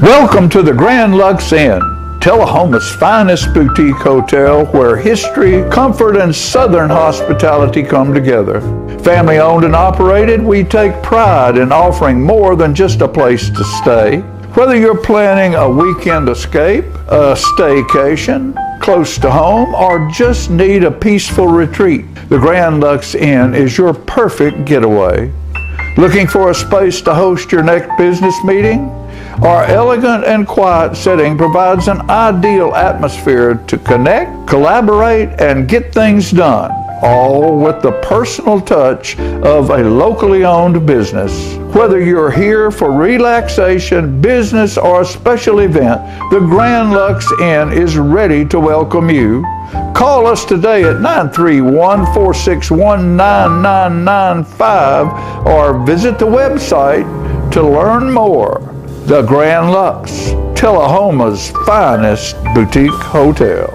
Welcome to the Grand Lux Inn, Tullahoma's finest boutique hotel where history, comfort, and southern hospitality come together. Family owned and operated, we take pride in offering more than just a place to stay. Whether you're planning a weekend escape, a staycation, close to home, or just need a peaceful retreat, the Grand Lux Inn is your perfect getaway. Looking for a space to host your next business meeting? Our elegant and quiet setting provides an ideal atmosphere to connect, collaborate, and get things done, all with the personal touch of a locally owned business. Whether you're here for relaxation, business, or a special event, the Grand Lux Inn is ready to welcome you. Call us today at 931-461-9995 or visit the website to learn more. The Grand Lux, Tullahoma's finest boutique hotel.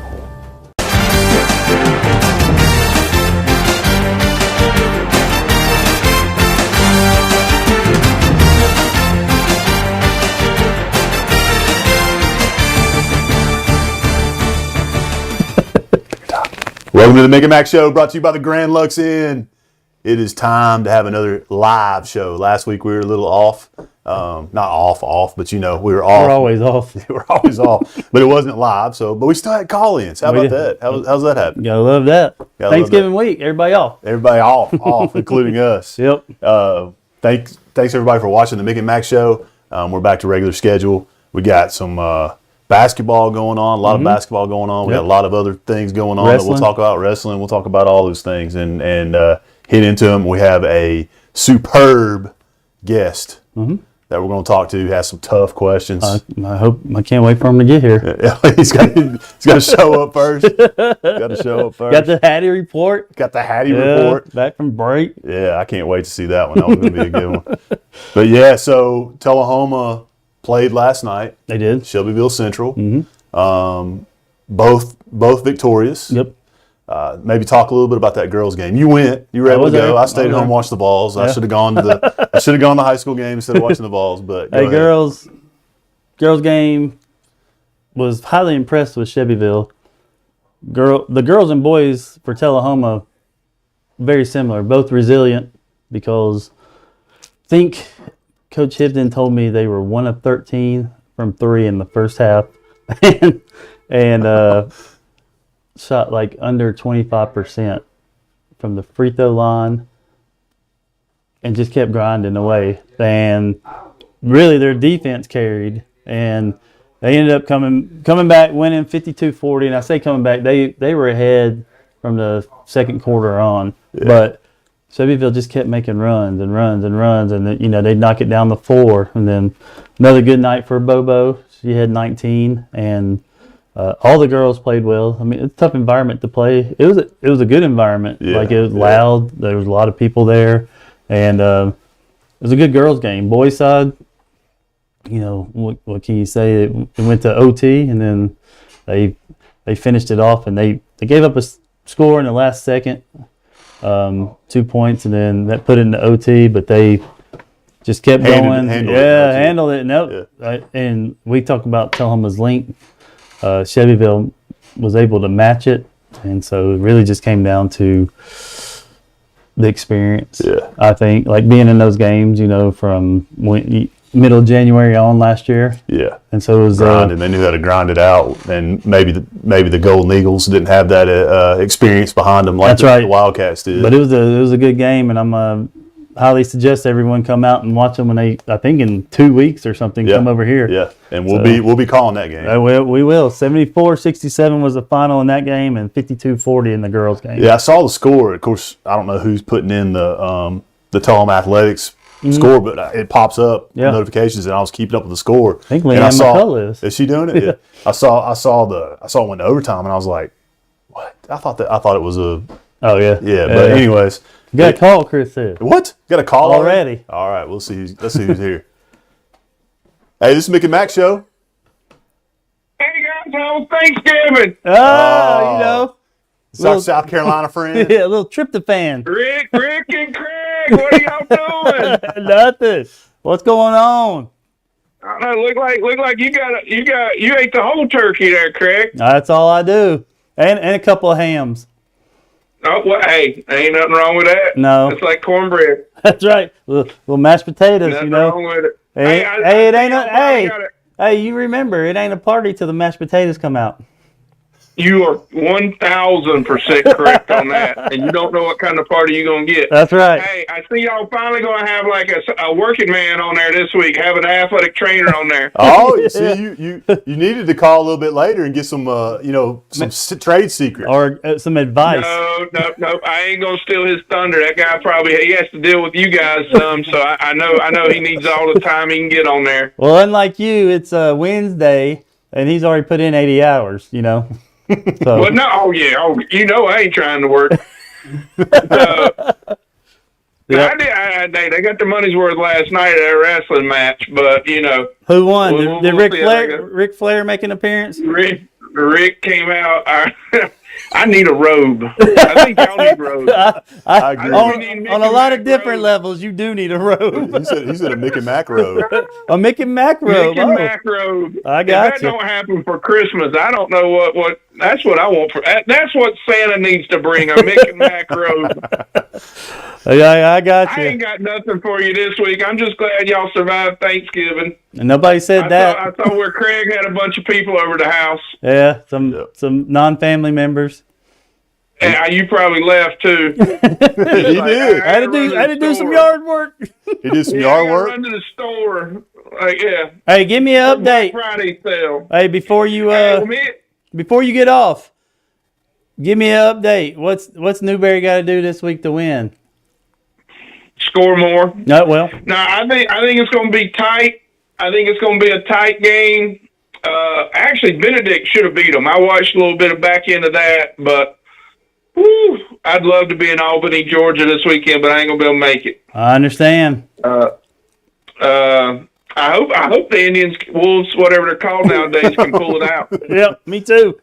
Welcome to the Mick and Mac Show, brought to you by the Grand Lux Inn. It is time to have another live show. Last week we were a little off. Not off, but you know, we were off. We're always off. We're always off, but it wasn't live. But we still had call-ins. How about that? How's that happen? Gotta love that. Thanksgiving week, everybody off. Everybody off, including us. Yep. Thanks everybody for watching the Mick and Mac Show. We're back to regular schedule. We got some basketball going on, a lot of basketball going on. We got a lot of other things going on that we'll talk about. Wrestling, we'll talk about all those things and hit into them. We have a superb guest that we're going to talk to. Has some tough questions. I can't wait for him to get here. He's got to show up first. Got the Hattie report. Report. Back from break. Yeah, I can't wait to see that one. That was going to be a good one. But yeah, so Tullahoma played last night. They did. Shelbyville Central. Both victorious. Yep. Maybe talk a little bit about that girls' game. You went. You were able to go. I stayed at home, watched the balls. Yeah. I should have gone to the high school game instead of watching the balls. But hey, girls game was highly impressed with Shelbyville. The girls and boys for Tullahoma very similar, both resilient because I think Coach Hibden told me they were 1 of 13 from 3 in the first half, and shot like under 25% from the free throw line, and just kept grinding away. And really, their defense carried, and they ended up coming back, winning 52-40. And I say coming back, they were ahead from the second quarter on, but Shelbyville just kept making runs, and then, they'd knock it down the floor. And then another good night for Bobo. She had 19, and all the girls played well. I mean, it's a tough environment to play. It was a good environment. Yeah, it was loud. There was a lot of people there, and it was a good girls game. Boys side, what can you say? It went to OT, and then they finished it off, and they gave up a score in the last second. 2 points, and then that put it into OT, but they just kept going. Handled it. Nope. Yeah. And we talk about Tullahoma's length. Shelbyville was able to match it, and so it really just came down to the experience. Yeah. I think, like being in those games, from middle of January on last year. Yeah. And so it was grinding. They knew how to grind it out, and maybe the Golden Eagles didn't have that experience behind them like the Wildcats did. But it was a good game, and I'm highly suggest everyone come out and watch them when I think in 2 weeks or something, come over here. Yeah. And we'll be calling that game. We will. 74-67 was the final in that game, and 52-40 in the girls' game. Yeah, I saw the score. Of course, I don't know who's putting in the Tullahoma Athletics score, but it pops up notifications, and I was keeping up with the score. I think Leanne McCullough is. Is she doing it? Yeah. I saw it went to overtime, and I was like, what? I thought it was a. Oh yeah. Yeah, but anyways. You got a call, Chris said. What? Got a call already? All right, let's see who's here. Hey, this is Mick and Mac Show. Hey guys, how was Thanksgiving? It's our South Carolina friend. Yeah, a little tryptophan. Rick and Craig, what are y'all doing? Nothing. What's going on? I don't know, look like you ate the whole turkey there, Craig. That's all I do, and a couple of hams. Oh, well, hey, ain't nothing wrong with that. No. It's like cornbread. That's right. Little mashed potatoes, Nothing you know. wrong with it. Hey, you remember, it ain't a party till the mashed potatoes come out. You are 1,000% correct on that, and you don't know what kind of party you're going to get. That's right. Hey, I see y'all finally going to have like a working man on there this week, have an athletic trainer on there. Oh, you see, you needed to call a little bit later and get some, trade secrets. Or some advice. No, I ain't going to steal his thunder. That guy he has to deal with you guys some, so I know he needs all the time he can get on there. Well, unlike you, it's Wednesday, and he's already put in 80 hours, you know. So. Well, no, I ain't trying to work. They got their money's worth last night at a wrestling match, but who won? Did Ric Flair make an appearance? Rick came out. I need a robe. I think y'all need robes. I agree. On a lot of different levels, you do need a robe. He said a Mick and Mac robe. A Mick and Mac robe. Mick and Mac robe. I got if that don't happen for Christmas, I don't know what. That's what I want for. That's what Santa needs to bring, a Mick and Mac robe. I got you. I ain't got nothing for you this week. I'm just glad y'all survived Thanksgiving. And nobody said that. I saw where Craig had a bunch of people over the house. Yeah, some non-family members. Yeah, you probably left too. He did. I had to do some yard work. He did some yard work. Run to the store. Hey, give me an update. Friday sale. Hey, before you get off, give me an update. What's Newberry got to do this week to win? Score more. No, well. No, I think it's going to be tight. I think it's going to be a tight game. Actually, Benedict should have beat them. I watched a little bit of back end of that, but I'd love to be in Albany, Georgia this weekend, but I ain't going to be able to make it. I understand. I hope the Indians, Wolves, whatever they're called nowadays, can pull it out. Yep, me too.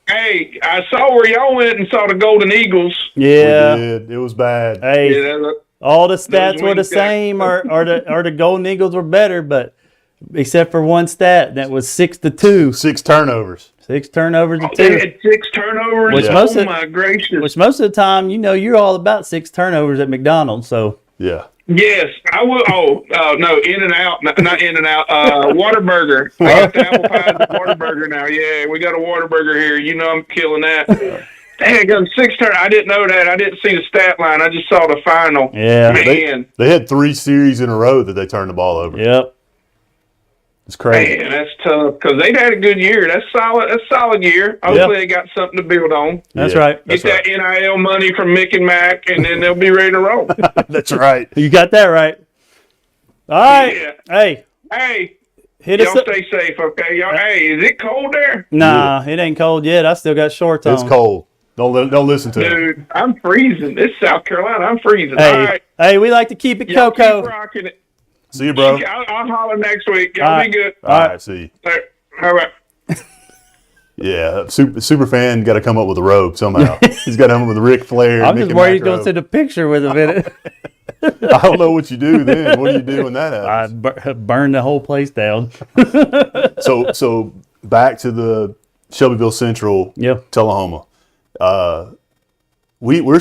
Hey, I saw where y'all went and saw the Golden Eagles. Yeah. We did. It was bad. Hey, all the stats were the same, or the Golden Eagles were better, but except for one stat, that was 6-2. 6 turnovers. 6 turnovers to 2. They had 6 turnovers. My gracious! Which most of the time, you're all about 6 turnovers at McDonald's. So yeah. Yes, I will. No, In-N-Out, not In-N-Out. Whataburger. I got the apple pie at Whataburger now. Yeah, we got a Whataburger here. I'm killing that. Dang, I got 6 turn. I didn't know that. I didn't see the stat line. I just saw the final. Yeah, man. They had 3 series in a row that they turned the ball over. Yep. It's crazy. Man, that's tough because they've had a good year. That's solid. That's a solid year. Hopefully, they got something to build on. That's right. Get that NIL money from Mick and Mac, and then they'll be ready to roll. That's right. You got that right. All right. Yeah. Hey, hit us up. Y'all stay safe, okay? Y'all. Hey, is it cold there? Nah, it ain't cold yet. I still got shorts on. It's cold. Don't listen to it. Dude, I'm freezing. It's South Carolina. I'm freezing. Hey, all right. Hey, we like to keep it cocoa. Keep rocking it. See you, bro. I'll holler next week. Y'all be good. All right, see you. All right. Yeah, super fan got to come up with a robe somehow. He's got to come up with Ric Flair. I'm just worried he's going to send a picture with him in it. I don't know what you do then. What do you do when that happens? I burn the whole place down. So back to the Shelbyville Central, Tullahoma. We're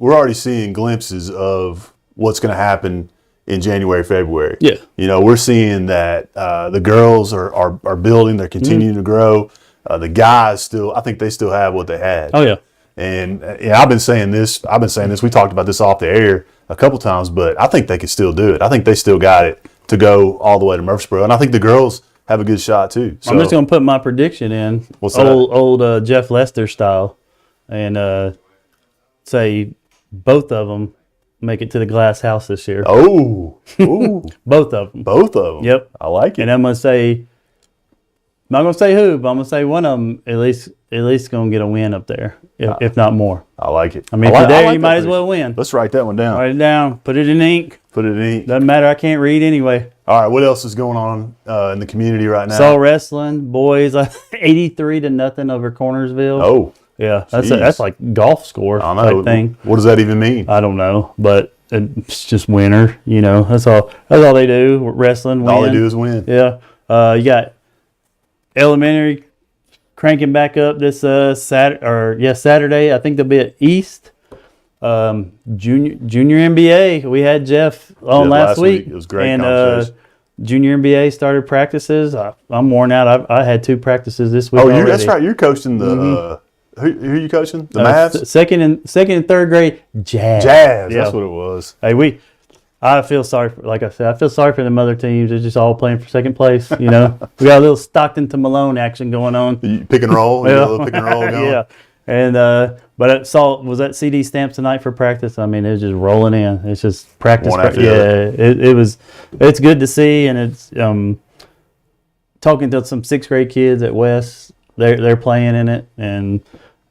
already seeing glimpses of what's going to happen in January, February. Yeah. We're seeing that the girls are building, they're continuing to grow. The guys I think they still have what they had. Oh yeah. And I've been saying this. We talked about this off the air a couple times, but I think they can still do it. I think they still got it to go all the way to Murfreesboro, and I think the girls have a good shot too. So, I'm just going to put my prediction in. What's old Jeff Lester style, and say both of them make it to the glass house this year. Oh, ooh. Both of them. Both of them. Yep. I like it. And I'm going to say, I'm not going to say who, but I'm going to say one of them at least going to get a win up there, if not more. I like it. I mean, if you're there, you might as well win. Let's write that one down. Write it down. Put it in ink. Doesn't matter. I can't read anyway. All right. What else is going on in the community right now? Saw wrestling. Boys, 83-0 over Cornersville. Oh. Yeah, that's like golf score type thing. What does that even mean? I don't know, but it's just winter. That's all they do. Wrestling. All they do is win. Yeah. You got elementary cranking back up this Saturday. I think they'll be at East. Junior NBA. We had Jeff on last week. It was great. And Junior NBA started practices. I'm worn out. I had 2 practices this week. Oh, that's right. You're coaching the. Who are you coaching? The Mavs. Second and third grade Jazz. Yeah. That's what it was. Hey, I feel sorry for, like I said, I feel sorry for the other teams. They're just all playing for second place. We got a little Stockton to Malone action going on. Pick and roll. Yeah. A little pick and roll going. Yeah. And but was that CD Stamps tonight for practice? I mean, it was just rolling in. It's just practice. It's good to see, and it's talking to some 6th grade kids at West. They're playing in it, and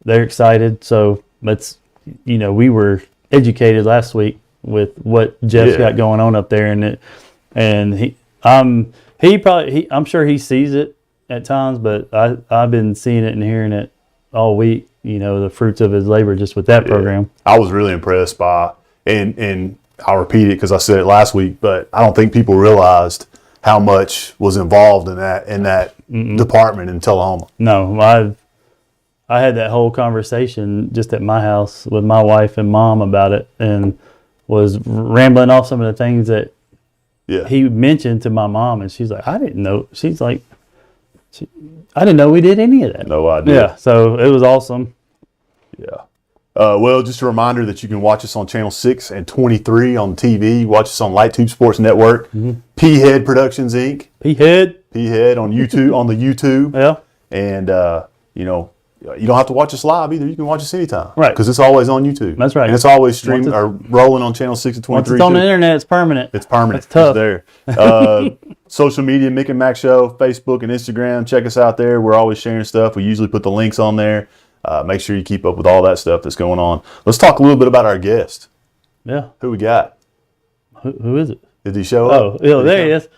they're excited. So we were educated last week with what Jeff's got going on up there, I'm sure he sees it at times, but I've been seeing it and hearing it all week. The fruits of his labor just with that program. I was really impressed by, and I'll repeat it because I said it last week, but I don't think people realized how much was involved in that department in Tullahoma. No, I had that whole conversation just at my house with my wife and mom about it, and was rambling off some of the things that he mentioned to my mom, and she's like, I didn't know. She's like, I didn't know we did any of that. No idea. Yeah, so it was awesome. Yeah. Well, just a reminder that you can watch us on Channel 6 and 23 on TV. Watch us on Light Tube Sports Network. P-Head Productions, Inc. P-Head on YouTube, on the YouTube. Yeah. And, you don't have to watch us live either. You can watch us anytime. Right. Because it's always on YouTube. That's right. And it's always streamed or rolling on Channel 6 and 23. Once it's on the internet, it's permanent. It's permanent. It's tough. It's there. Social media, Mick and Mac Show, Facebook and Instagram. Check us out there. We're always sharing stuff. We usually put the links on there. Make sure you keep up with all that stuff that's going on. Let's talk a little bit about our guest. Yeah. Who we got? Who is it? Did he show up? Oh, there he is.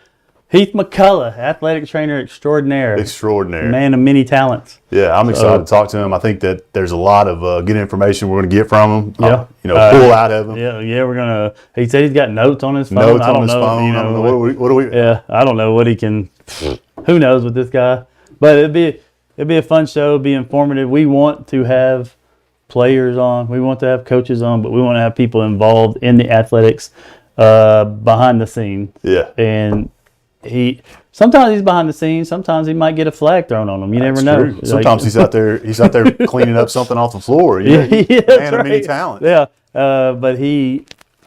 Heath McCullough, athletic trainer extraordinaire. Man of many talents. Yeah, I'm excited to talk to him. I think that there's a lot of good information we're going to get from him. Yeah. Pull out of him. Yeah, we're going to. He said he's got notes on his phone. Notes on his phone. I don't know. What do we? Yeah, I don't know what he can. Who knows with this guy? But it'd be a fun show. It'd be informative. We want to have players on. We want to have coaches on, but we want to have people involved in the athletics behind the scenes. Yeah. And sometimes he's behind the scenes. Sometimes he might get a flag thrown on him. You never know. True. Sometimes he's out there cleaning up something off the floor. Man of many talents. Yeah. But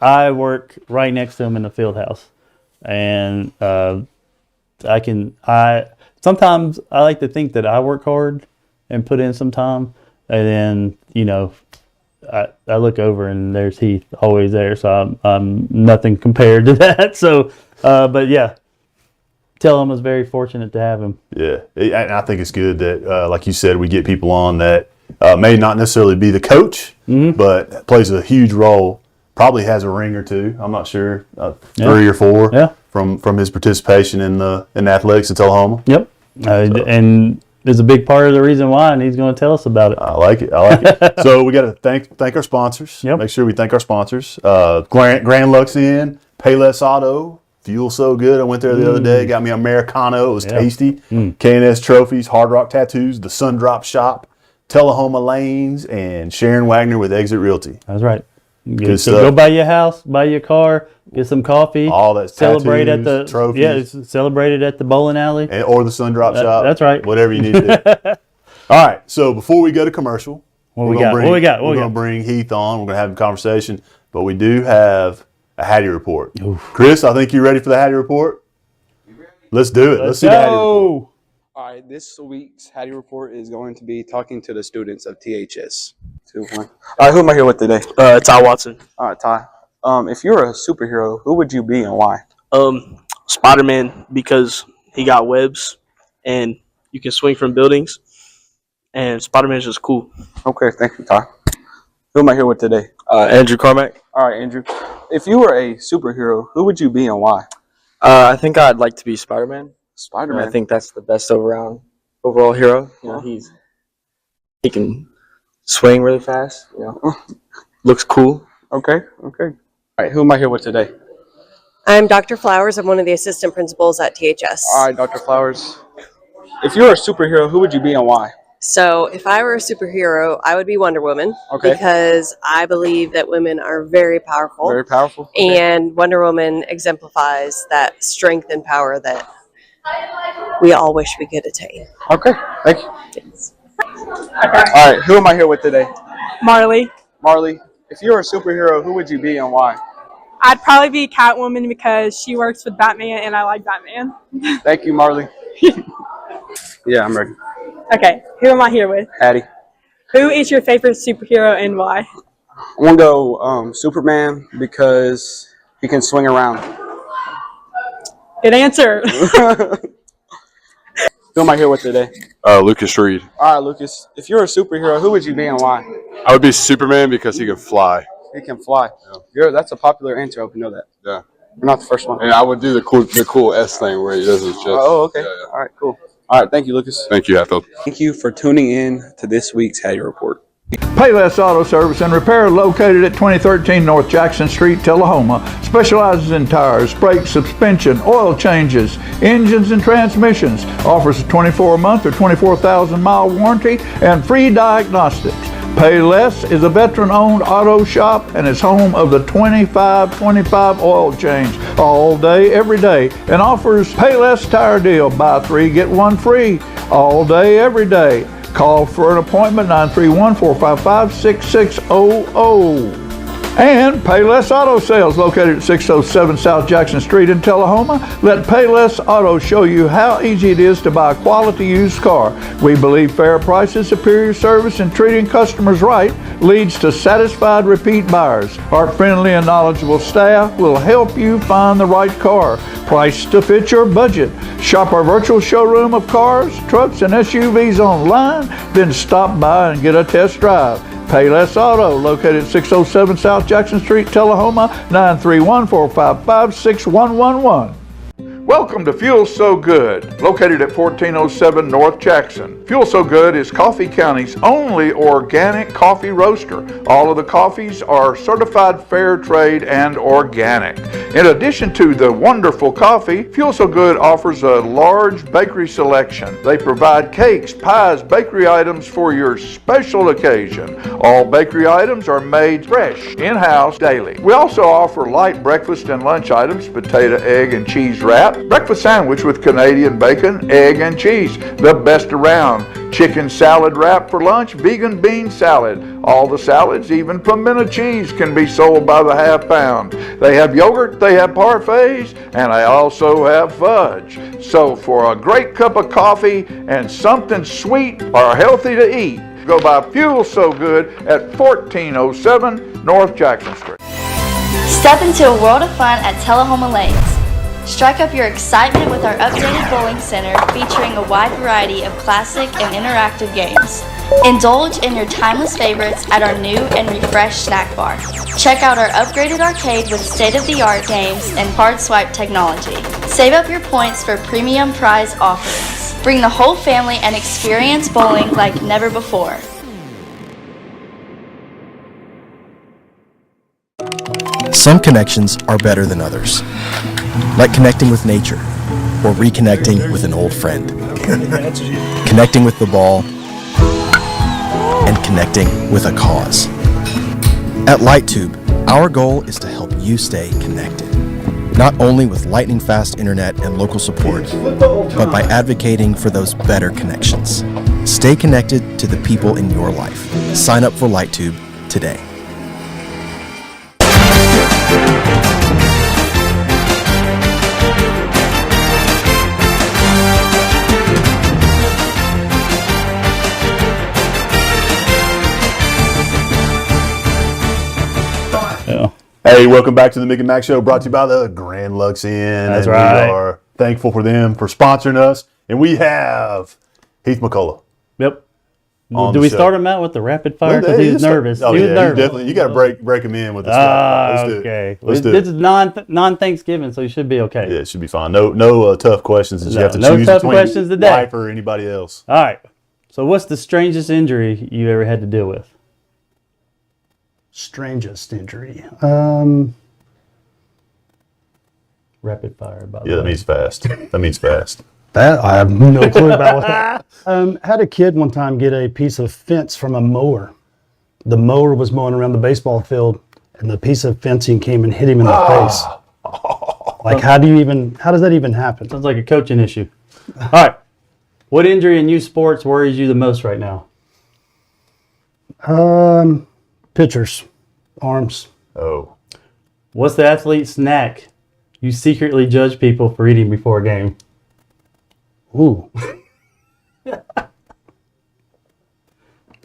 I work right next to him in the field house, and sometimes I like to think that I work hard and put in some time, and then I look over and there's Heath always there, so I'm nothing compared to that. So, but yeah. Tullahoma was very fortunate to have him. Yeah, and I think it's good that, like you said, we get people on that may not necessarily be the coach, but plays a huge role. Probably has a ring or two. I'm not sure, 3 or 4 from his participation in athletics at Tullahoma. Yep, and is a big part of the reason why, and he's going to tell us about it. I like it. So we got to thank our sponsors. Yep. Make sure we thank our sponsors. Grand Lux Inn, Payless Auto. Fuel so good. I went there the other day. Got me an Americano. It was tasty. K&S Trophies, Hard Rock Tattoos, the Sundrop Shop, Tullahoma Lanes, and Sharon Wagner with Exit Realty. That's right. Go buy your house, buy your car, get some coffee. All that celebrate tattoos, at the trophies. Yeah, celebrate it at the bowling alley or the Sundrop Shop. That's right. Whatever you need to do. All right. So before we go to commercial, what we got? We're going to bring Heath on. We're going to have a conversation, but we do have a Hattie report. Oof. Chris, I think you're ready for the Hattie report. Let's do it. Let's see the Hattie report. All right, this week's Hattie report is going to be talking to the students of THS. 2, 1. All right, who am I here with today? Ty Watson. All right, Ty. If you're a superhero, who would you be and why? Spider-Man, because he got webs and you can swing from buildings, and Spider-Man is just cool. Okay, thank you, Ty. Who am I here with today? Andrew Carmack. All right, Andrew. If you were a superhero, who would you be and why? I think I'd like to be Spider-Man. Spider-Man. I think that's the best overall hero. You know, he can swing really fast. You know, looks cool. Okay. All right, who am I here with today? I'm Dr. Flowers. I'm one of the assistant principals at THS. All right, Dr. Flowers. If you were a superhero, who would you be and why? So if I were a superhero, I would be Wonder Woman. Okay. Because I believe that women are very powerful. Very powerful. Okay. And Wonder Woman exemplifies that strength and power that we all wish we could attain. Okay, thank you. All right, who am I here with today? Marley. Marley. If you were a superhero, who would you be and why? I'd probably be Catwoman because she works with Batman and I like Batman. Thank you, Marley. Yeah, I'm ready. Okay, who am I here with? Addie. Who is your favorite superhero and why? I want to go Superman because he can swing around. Good answer. Who am I here with today? Lucas Reed. All right, Lucas. If you're a superhero, who would you be and why? I would be Superman because he can fly. He can fly. Yeah. That's a popular answer. I hope you know that. Yeah. You're not the first one. And I would do the cool S thing where he does his chest. Oh, okay. Yeah, yeah. All right, cool. All right, thank you, Lucas. Thank you, Hatfield. Thank you for tuning in to this week's Hattie Report. Payless Auto Service and Repair, located at 2013 North Jackson Street, Tullahoma, specializes in tires, brakes, suspension, oil changes, engines, and transmissions. Offers a 24-month or 24,000-mile warranty and free diagnostics. Payless is a veteran-owned auto shop and is home of the 25-25 oil change all day, every day, and offers Payless Tire Deal. Buy 3, get 1 free all day, every day. Call for an appointment, 931-455-6600. And Payless Auto Sales, located at 607 South Jackson Street in Tullahoma. Let Payless Auto show you how easy it is to buy a quality used car. We believe fair prices, superior service, and treating customers right leads to satisfied repeat buyers. Our friendly and knowledgeable staff will help you find the right car, priced to fit your budget. Shop our virtual showroom of cars, trucks, and SUVs online, then stop by and get a test drive. Payless Auto, located at 607 South Jackson Street, Tullahoma, 931-455-6111. Welcome to Fuel So Good, located at 1407 North Jackson. Fuel So Good is Coffee County's only organic coffee roaster. All of the coffees are certified fair trade and organic. In addition to the wonderful coffee, Fuel So Good offers a large bakery selection. They provide cakes, pies, bakery items for your special occasion. All bakery items are made fresh, in-house, daily. We also offer light breakfast and lunch items, potato, egg, and cheese wrap, breakfast sandwich with Canadian bacon, egg, and cheese, the best around. Chicken salad wrap for lunch, vegan bean salad. All the salads, even pimento cheese, can be sold by the half pound. They have yogurt, they have parfaits, and they also have fudge. So for a great cup of coffee and something sweet or healthy to eat, go by Fuel So Good at 1407 North Jackson Street. Step into a world of fun at Tullahoma Lanes. Strike up your excitement with our updated bowling center featuring a wide variety of classic and interactive games. Indulge in your timeless favorites at our new and refreshed snack bar. Check out our upgraded arcade with state-of-the-art games and card swipe technology. Save up your points for premium prize offerings. Bring the whole family and experience bowling like never before. Some connections are better than others, like connecting with nature or reconnecting with an old friend, connecting with the ball, and connecting with a cause. At LightTube, our goal is to help you stay connected, not only with lightning-fast internet and local support, but by advocating for those better connections. Stay connected to the people in your life. Sign up for LightTube today. Hey, welcome back to the Mick and Mac Show, brought to you by the Grand Lux Inn. That's and right. We are thankful for them for sponsoring us. And we have Heath McCullough. Yep. on Do the we show. start him out with the rapid fire? Because he was nervous. Oh, he was yeah, nervous. definitely. You got to break him in with the stuff. Let's do it. Okay. Let's do This it. is non-Thanksgiving, so you should be okay. Yeah, it should be fine. No tough questions that you have to No choose tough between questions today. wife or anybody else. All right. So what's the strangest injury you ever had to deal with? Strangest injury. rapid fire, by the Yeah, way. that means fast. That means fast. That I have no clue about what that. Had a kid one time get a piece of fence from a mower. The mower was mowing around the baseball field, and the piece of fencing came and hit him in the face. Like, how does that even happen? Sounds like a coaching issue. All right. What injury in youth sports worries you the most right now? Pitchers, arms. Oh. What's the athlete snack you secretly judge people for eating before a game? Ooh.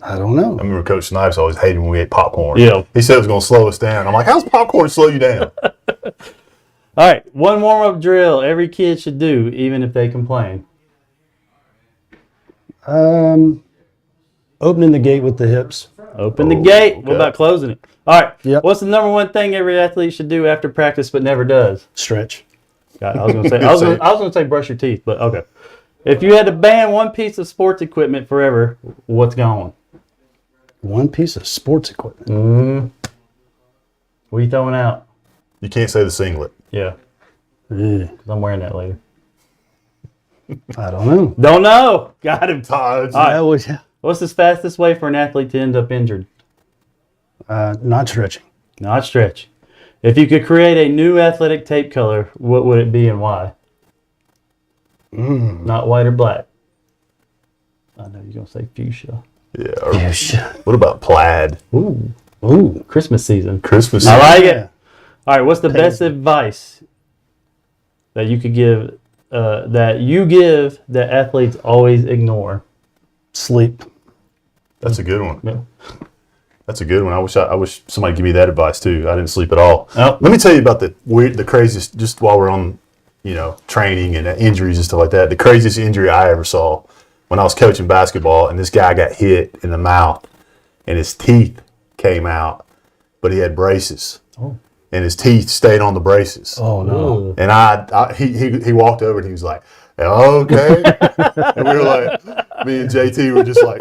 I don't know. I remember Coach Snipes always hated when we ate popcorn. Yeah. He said it was going to slow us down. I'm like, how's popcorn slow you down? All right. One warm-up drill every kid should do, even if they complain. Opening the gate with the hips. Open the gate. Okay. What about closing it? All right. Yep. What's the number one thing every athlete should do after practice but never does? Stretch. God, I was going to say. I was going to say brush your teeth, but okay. If you had to ban one piece of sports equipment forever, what's gone? One piece of sports equipment. What are you throwing out? You can't say the singlet. Yeah, Yeah, because I'm wearing that later. I don't know. Don't know. Got him. Todd. All right. That was What's the fastest way for an athlete to end up injured? not stretching. Not stretch. If you could create a new athletic tape color, what would it be and why? Not white or black. I know you're going to say fuchsia. Yeah. Or what about plaid? Ooh. Christmas season. Christmas. I like Yeah. it. All right. What's the best advice that you could give, that athletes always ignore? Sleep. That's a good one. Yeah. That's a good one. I wish somebody give me that advice too. I didn't sleep at all. Oh. Let me tell you about the craziest, just while we're on, training and injuries and stuff like that. The craziest injury I ever saw when I was coaching basketball, and this guy got hit in the mouth and his teeth came out, but he had braces. Oh. And his teeth stayed on the braces. Oh no. And he walked over and he was like, okay. And we were like, me and JT were just like,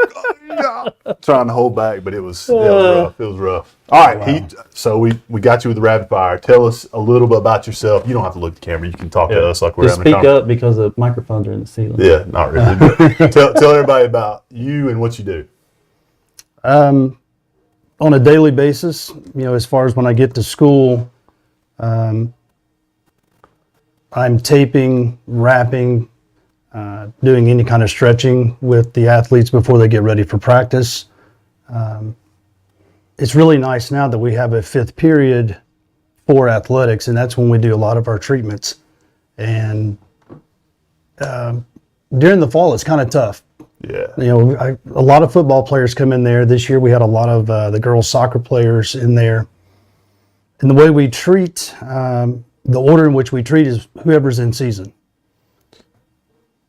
trying to hold back, but it was rough. It was rough. All right. Wow. So we got you with the rapid fire. Tell us a little bit about yourself. You don't have to look at the camera. You can talk to us like we're Just having a speak up because the microphones are in the ceiling. Yeah, not really. But tell everybody about you and what you do. On a daily basis, as far as when I get to school, I'm taping, wrapping, doing any kind of stretching with the athletes before they get ready for practice. It's really nice now that we have a fifth period for athletics, and that's when we do a lot of our treatments. And during the fall, it's kind of tough. Yeah. A lot of football players come in there. This year we had a lot of the girls soccer players in there. And the way we treat, the order in which we treat is whoever's in season.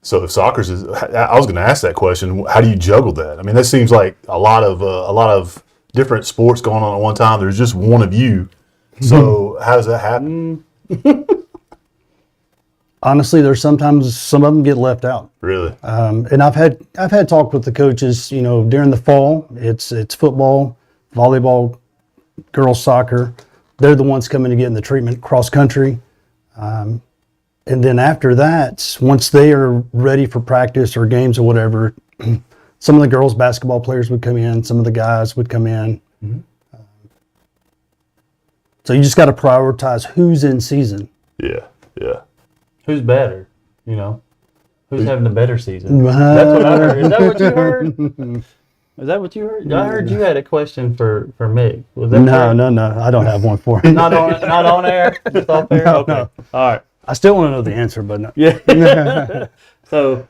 So if soccer's I was going to ask that question. How do you juggle that? I mean, that seems like a lot of different sports going on at one time. There's just one of you. So how does that happen? Honestly, there's sometimes some of them get left out. Really? And I've had talk with the coaches. During the fall, it's football, volleyball, girls soccer. They're the ones coming to get in the treatment, cross country. And then after that, once they are ready for practice or games or whatever, some of the girls basketball players would come in, some of the guys would come in. Mm-hmm. So you just got to prioritize who's in season. Yeah. Who's better? Who's having a better season? That's what I heard. Is that what you heard? Is that what you heard? I heard you had a question for Mick. Was that No. I don't have one for him. Not on air? Just off air? Okay. No. All right. I still want to know the answer, but no. Yeah. So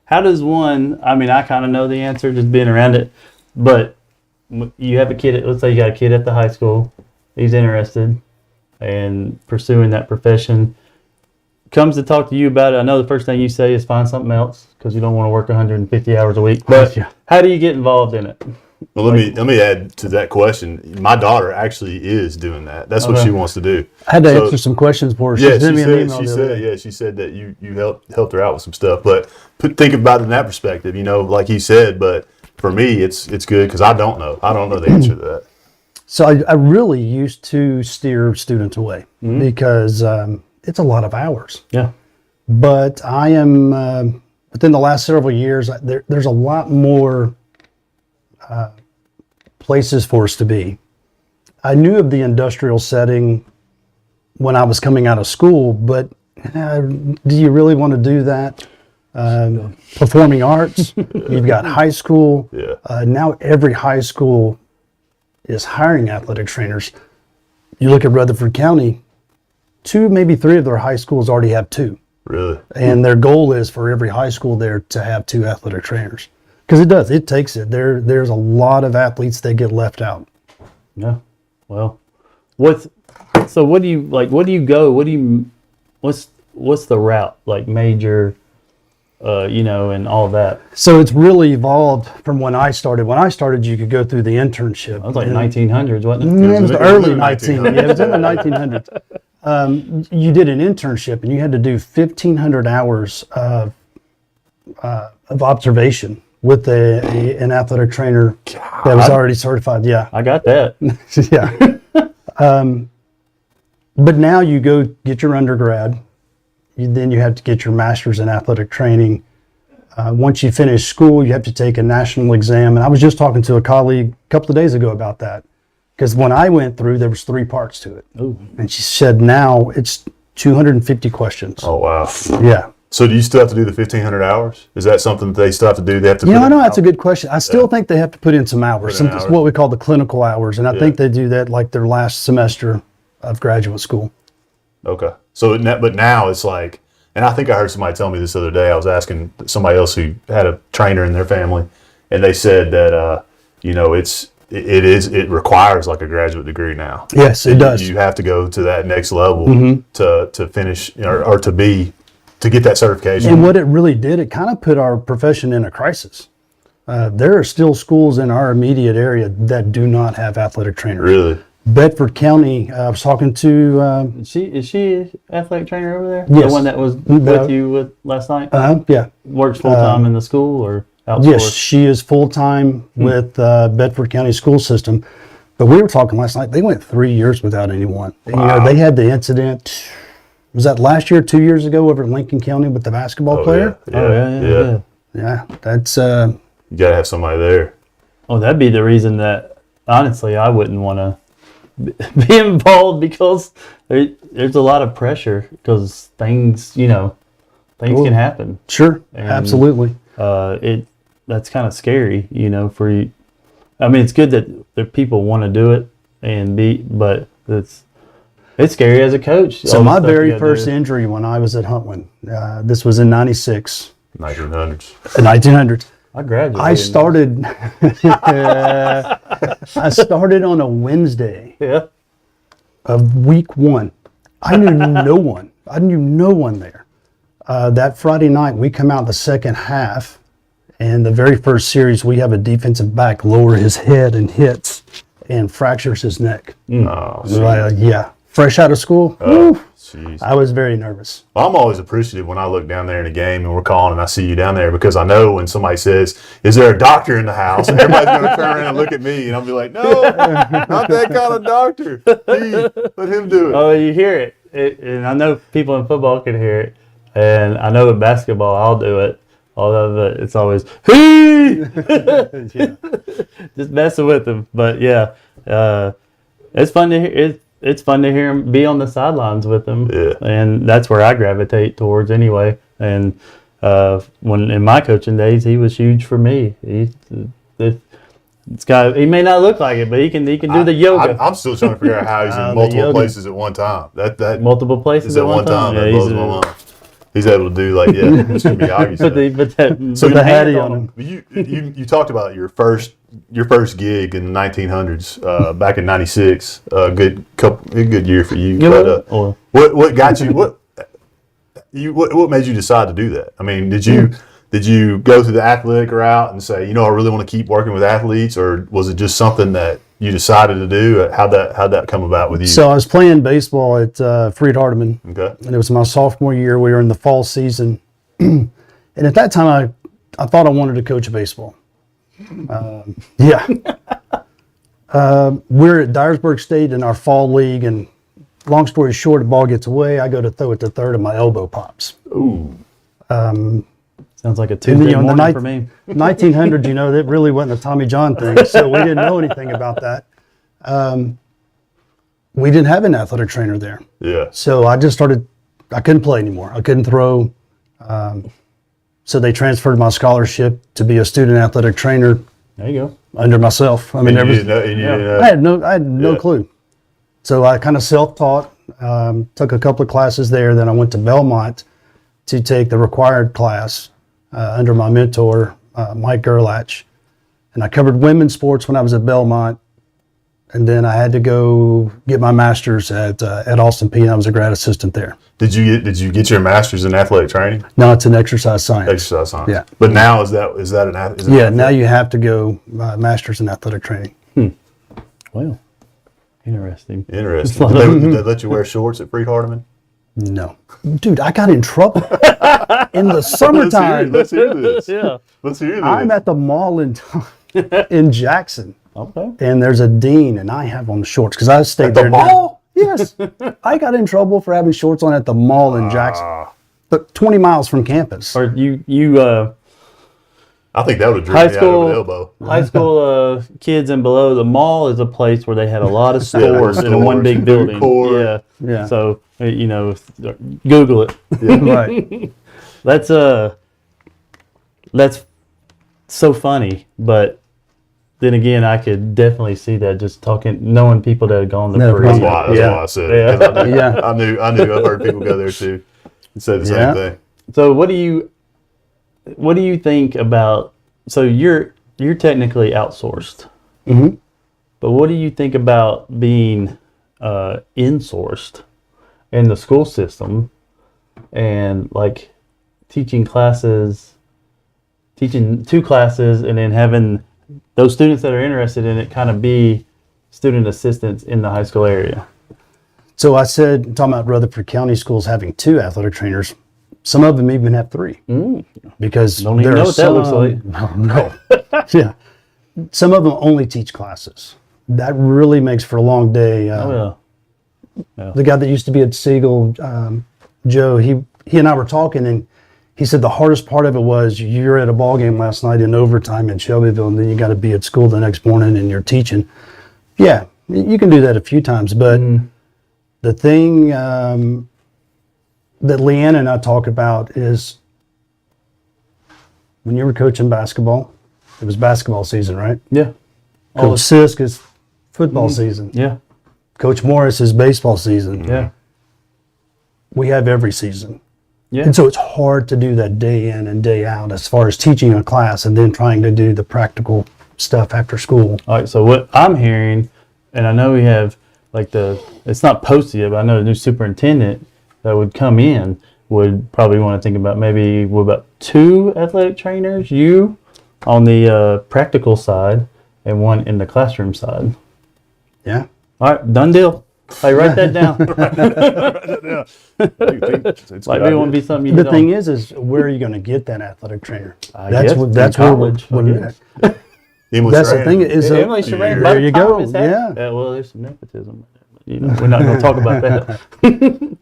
how does one, I kind of know the answer just being around it, but you have a kid, let's say you got a kid at the high school, he's interested in pursuing that profession, comes to talk to you about it. I know the first thing you say is find something else because you don't want to work 150 hours a week, but how do you get involved in it? Well, let me add to that question. My daughter actually is doing that. That's what she wants to do. I had to answer some questions for her. She said that you helped her out with some stuff. But think about it in that perspective, like he said. But for me, it's good because I don't know. I don't know the answer to that. So I really used to steer students away because it's a lot of hours. Yeah. But I am within the last several years. There's a lot more places for us to be. I knew of the industrial setting when I was coming out of school, but do you really want to do that? Performing arts, you've got high school. Yeah. Now every high school is hiring athletic trainers. You look at Rutherford County, 2, maybe 3 of their high schools already have 2. Really? And their goal is for every high school there to have 2 athletic trainers. Because it takes it. There's a lot of athletes that get left out. Yeah. Well, what's the route, like major, and all that? So it's really evolved from when I started. When I started, you could go through the internship. That was like 1900s, wasn't It was the early 1900s. Yeah, it was in the 1900s. You did an internship, and you had to do 1,500 hours of observation with an athletic trainer that was already certified. Yeah, I got that. Yeah. But now you go get your undergrad. Then you have to get your master's in athletic training. Once you finish school, you have to take a national exam. And I was just talking to a colleague a couple of days ago about that. Because when I went through, there was 3 parts to it. Ooh. And she said now it's 250 questions. Oh, wow. Yeah. So do you still have to do the 1,500 hours? Is that something that they still have to do? They have to. No, that's a good question. I still think they have to put in some hours. Put in It's what we call the clinical hours. And I think they do that like their last semester of graduate school. Okay. So, but now it's like, and I think I heard somebody tell me this the other day. I was asking somebody else who had a trainer in their family, and they said that it requires like a graduate degree now. Yes, it does. You have to go to that next level to finish or to get that certification. And what it really did, it kind of put our profession in a crisis. There are still schools in our immediate area that do not have athletic trainers. Really? Bedford County, I was talking to... Is she an athletic trainer over there? Yes. The one that was with you last night? Yeah. Works full-time in the school or outsourced? Yes, she is full-time with Bedford County school system. But we were talking last night, they went 3 years without anyone. Wow. They had the incident, was that last year, 2 years ago over in Lincoln County with the basketball player? Yeah. Yeah, that's... you got to have somebody there. Oh, that'd be the reason that, honestly, I wouldn't want to be involved because there's a lot of pressure because things can happen. Sure, and, absolutely. That's kind of scary, for you. I mean, it's good that people want to do it but it's scary as a coach. So my very first injury when I was at Huntland, this was in 96. 1900s. I graduated. I started on a Wednesday of week 1. I knew no one. I knew no one there. That Friday night, we come out the second half, and the very first series, we have a defensive back lower his head and hits and fractures his neck. Oh, fresh out of school. I was very nervous. I'm always appreciative when I look down there in a game and we're calling and I see you down there because I know when somebody says, "Is there a doctor in the house?" and everybody's going to turn around and look at me and I'll be like, "No, not that kind of doctor. Let him do it." Oh, you hear it, and I know people in football can hear it, and I know in basketball I'll do it. Although it's always hey, just messing with them. But yeah, it's fun to hear. It's fun to hear him be on the sidelines with them, and that's where I gravitate towards anyway. And when in my coaching days, he was huge for me. He may not look like it, but he can do the yoga. I'm still trying to figure out how he's in multiple places at one time. That multiple places at one time. That blows my mind. He's able to do Mr. Miyagi stuff. So the hattie on him. You talked about your first gig in the 1900s, back in '96. A good year for you. But, what got you? What made you decide to do that? I mean, did you go through the athletic route and say, I really want to keep working with athletes, or was it just something that you decided to do? How'd that come about with you? So I was playing baseball at Freed Hardeman. Okay. And it was my sophomore year. We were in the fall season. And at that time, I thought I wanted to coach baseball. We're at Dyersburg State in our fall league, and long story short, the ball gets away. I go to throw it to third, and my elbow pops. Ooh. Sounds like a Tuesday morning for me. 1900s, that really wasn't a Tommy John thing, so we didn't know anything about that. We didn't have an athletic trainer there. Yeah. So I just started, I couldn't play anymore. I couldn't throw. So they transferred my scholarship to be a student athletic trainer. There you go. Under myself. I mean, I had no clue. So I kind of self-taught, took a couple of classes there. Then I went to Belmont to take the required class under my mentor, Mike Gerlach. And I covered women's sports when I was at Belmont. And then I had to go get my master's at Austin Peay. I was a grad assistant there. Did you get your master's in athletic training? No, it's in exercise science. Exercise science. Yeah. But now is that an athletic? Yeah. Now you have to go master's in athletic training. Well, interesting. Interesting. Did they let you wear shorts at Freed-Hardeman? No, dude, I got in trouble in the summertime. Let's hear this. Yeah. Let's hear this. I'm at the mall in Jackson. Okay. And there's a dean, and I have on shorts because I stayed at there. The mall? Yes. I got in trouble for having shorts on at the mall in Jackson, but 20 miles from campus. Or you I think that would have driven me out over the elbow. High school kids and below, the mall is a place where they had a lot of stores in one big building. Yeah. So Google it. Yeah. Right. That's so funny, but then again, I could definitely see that just knowing people that had gone there. That's why I said it. 'Cause I knew. I've heard people go there too and say the same thing. So what do you think about? So you're technically outsourced, but what do you think about being insourced in the school system and like teaching two classes, and then having those students that are interested in it kind of be student assistants in the high school area? So I said, talking about Rutherford County schools having 2 athletic trainers. Some of them even have 3 because don't even know what that looks like. No. Yeah. Some of them only teach classes. That really makes for a long day. Yeah. The guy that used to be at Siegel, Joe, he and I were talking, and he said the hardest part of it was you're at a ball game last night in overtime in Shelbyville, and then you got to be at school the next morning and you're teaching. Yeah, you can do that a few times, but the thing that Leanne and I talk about is when you were coaching basketball, it was basketball season, right? Yeah. Coach Sisk is football season. Yeah. Coach Morris is baseball season. Yeah. We have every season. Yeah. And so it's hard to do that day in and day out as far as teaching a class and then trying to do the practical stuff after school. All right. So what I'm hearing, and I know we have it's not posted yet, but I know the new superintendent that would come in would probably want to think about maybe about 2 athletic trainers, you on the practical side and 1 in the classroom side. Yeah. All right. Done deal. Hey, write that down. It's like maybe it won't be something you The thing is where are you going to get that athletic trainer? That's where that's college. That's the thing is Emily Shuran. there you go. Yeah. Well, there's some nepotism. We're not going to talk about that.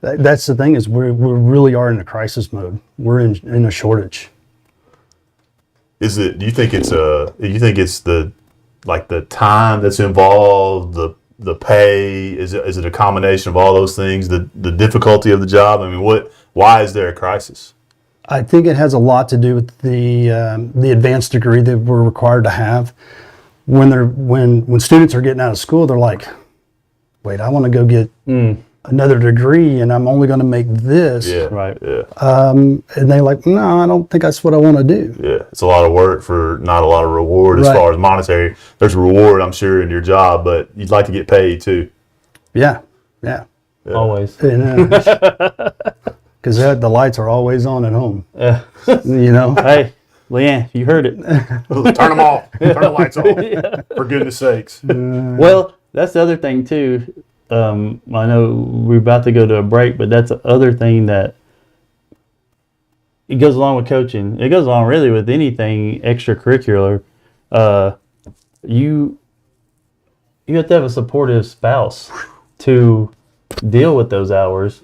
That's the thing is we really are in a crisis mode. We're in a shortage. Do you think it's the time that's involved, the pay? Is it a combination of all those things? The difficulty of the job? I mean, why is there a crisis? I think it has a lot to do with the advanced degree that we're required to have. When students are getting out of school, they're like, wait, I want to go get another degree and I'm only going to make this. Yeah. Right. Yeah. And they're like, no, I don't think that's what I want to do. Yeah. It's a lot of work for not a lot of reward as far as monetary. There's a reward, I'm sure, in your job, but you'd like to get paid too. Yeah. Yeah. Always. Because the lights are always on at home. Hey, Leanne, you heard it. Turn them off. Turn the lights off. For goodness sakes. Well, that's the other thing too. I know we're about to go to a break, but that's the other thing that it goes along with coaching. It goes along really with anything extracurricular. You have to have a supportive spouse to deal with those hours.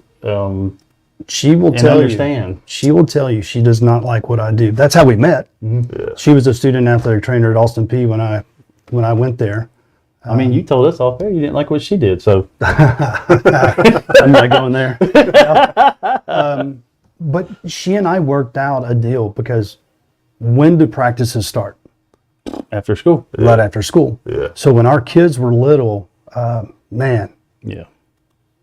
She will tell you. She will tell you she does not like what I do. That's how we met. Yeah. She was a student athletic trainer at Austin Peay when I went there. I mean, you told us off air you didn't like what she did, so I'm not going there. But she and I worked out a deal because when do practices start? After school. Right after school. Yeah. So when our kids were little, man. Yeah.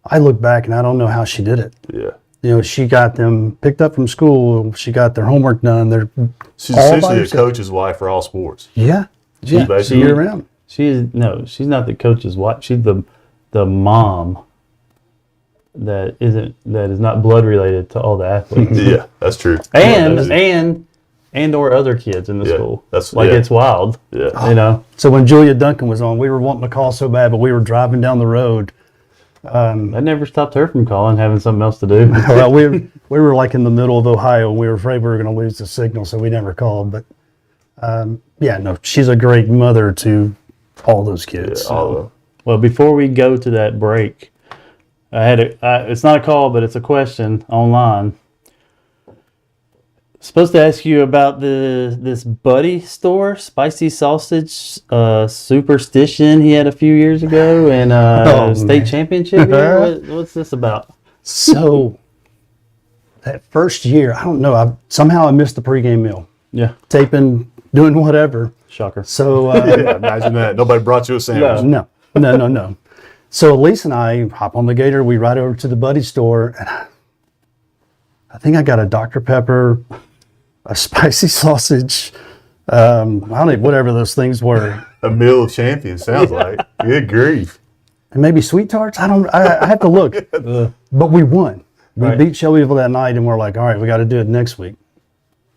I look back and I don't know how she did it. Yeah. You know, she got them picked up from school. She got their homework done. She's essentially a coach's wife for all sports. Yeah. She's year round. She's not the coach's wife. She's the mom that is not blood related to all the athletes. Yeah, that's true. And or other kids in the school. That's it's wild. Yeah. You know. So when Julia Duncan was on, we were wanting to call so bad, but we were driving down the road. That never stopped her from calling, having something else to do. Well, we were like in the middle of Ohio. We were afraid we were going to lose the signal, so we never called. But she's a great mother to all those kids. Yeah, all of them. Well, before we go to that break, it's not a call, but it's a question online. Supposed to ask you about this Buddy store, spicy sausage superstition he had a few years ago and state championship here. What's this about? So that first year, I don't know. Somehow I missed the pregame meal. Yeah, taping, doing whatever. Shocker. So imagine that. Nobody brought you a sandwich. No. So Elise and I hop on the gator. We ride over to the Buddy store, and I think I got a Dr. Pepper, a spicy sausage, I don't know, whatever those things were. A meal of champions, sounds like. Good grief. And maybe sweet tarts? I have to look. But we won. We beat Shelbyville that night, and we're like, all right, we got to do it next week.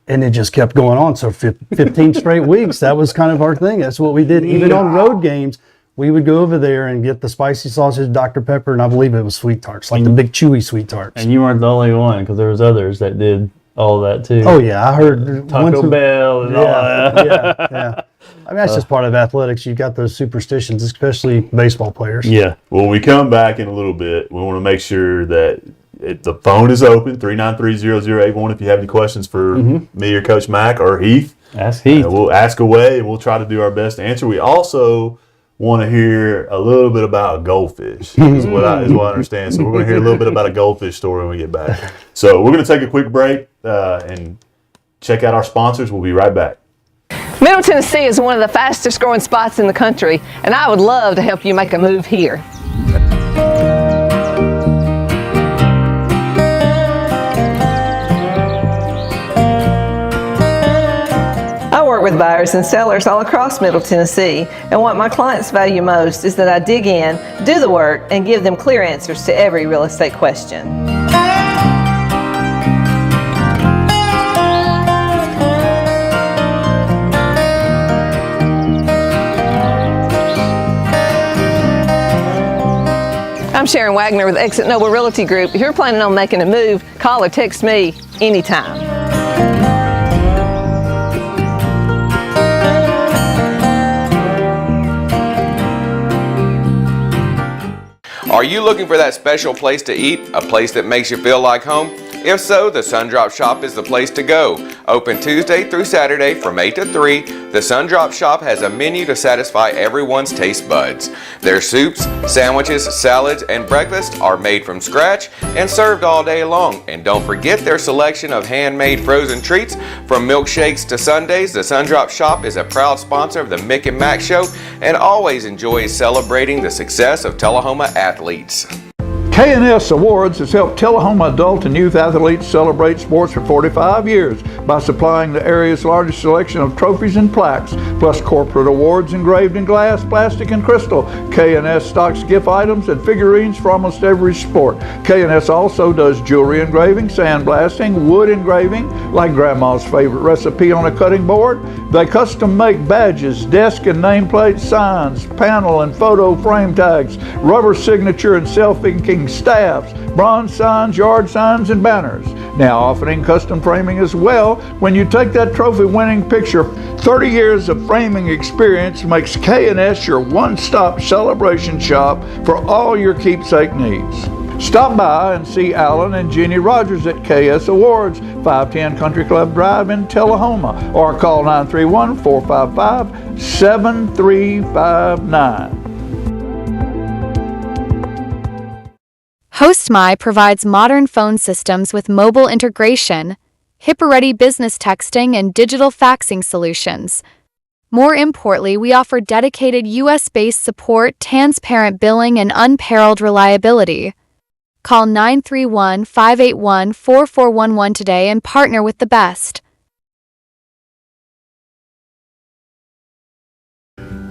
And it just kept going on. So 15 straight weeks, that was kind of our thing. That's what we did. Even on road games, we would go over there and get the spicy sausage, Dr. Pepper, and I believe it was sweet tarts, like the big chewy sweet tarts. And you weren't the only one, because there was others that did all that too. Oh yeah, I heard Taco Bell and all that. Yeah. I mean, that's just part of athletics. You've got those superstitions, especially baseball players. Yeah. Well, when we come back in a little bit, we want to make sure that the phone is open, 393-0081. If you have any questions for me or Coach Mac or Heath, ask Heath. We'll ask away, and we'll try to do our best to answer. We also want to hear a little bit about goldfish, is what I understand. So we're going to hear a little bit about a goldfish story when we get back. So we're going to take a quick break and check out our sponsors. We'll be right back. Middle Tennessee is one of the fastest growing spots in the country, and I would love to help you make a move here. I work with buyers and sellers all across Middle Tennessee, and what my clients value most is that I dig in, do the work, and give them clear answers to every real estate question. I'm Sharon Wagner with Exit Noble Realty Group. If you're planning on making a move, call or text me anytime. Are you looking for that special place to eat? A place that makes you feel like home? If so, the Sundrop Shop is the place to go. Open Tuesday through Saturday from 8 to 3, the Sundrop Shop has a menu to satisfy everyone's taste buds. Their soups, sandwiches, salads, and breakfast are made from scratch and served all day long. And don't forget their selection of handmade frozen treats. From milkshakes to sundaes, the Sundrop Shop is a proud sponsor of the Mick and Mac Show and always enjoys celebrating the success of Tullahoma athletes. K&S Awards has helped Tullahoma adult and youth athletes celebrate sports for 45 years by supplying the area's largest selection of trophies and plaques, plus corporate awards engraved in glass, plastic, and crystal. K&S stocks gift items and figurines for almost every sport. K&S also does jewelry engraving, sandblasting, wood engraving, like Grandma's favorite recipe on a cutting board. They custom make badges, desk and nameplate signs, panel and photo frame tags, rubber signature and self-inking staffs, bronze signs, yard signs, and banners. Now offering custom framing as well. When you take that trophy-winning picture, 30 years of framing experience makes K&S your one-stop celebration shop for all your keepsake needs. Stop by and see Alan and Jenny Rogers at KS Awards, 510 Country Club Drive in Tullahoma, or call 931-455-7359. HostMy provides modern phone systems with mobile integration, HIPAA-ready business texting, and digital faxing solutions. More importantly, we offer dedicated U.S.-based support, transparent billing, and unparalleled reliability. Call 931-581-4411 today and partner with the best.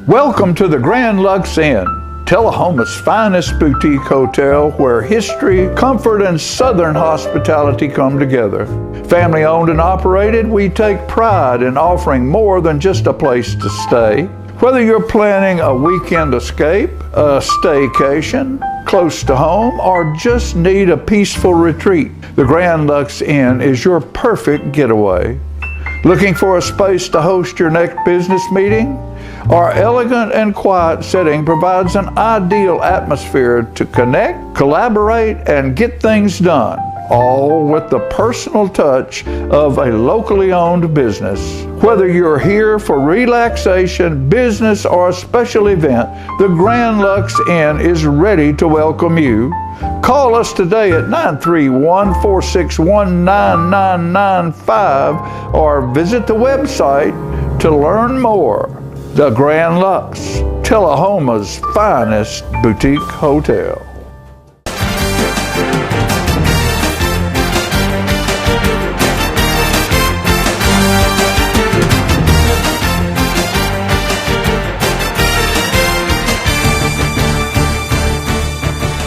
Welcome to the Grand Lux Inn, Tullahoma's finest boutique hotel where history, comfort, and Southern hospitality come together. Family owned and operated, we take pride in offering more than just a place to stay. Whether you're planning a weekend escape, a staycation, close to home, or just need a peaceful retreat, the Grand Lux Inn is your perfect getaway. Looking for a space to host your next business meeting? Our elegant and quiet setting provides an ideal atmosphere to connect, collaborate, and get things done, all with the personal touch of a locally owned business. Whether you're here for relaxation, business, or a special event, the Grand Lux Inn is ready to welcome you. Call us today at 931-461-9995 or visit the website to learn more. The Grand Lux, Tullahoma's finest boutique hotel.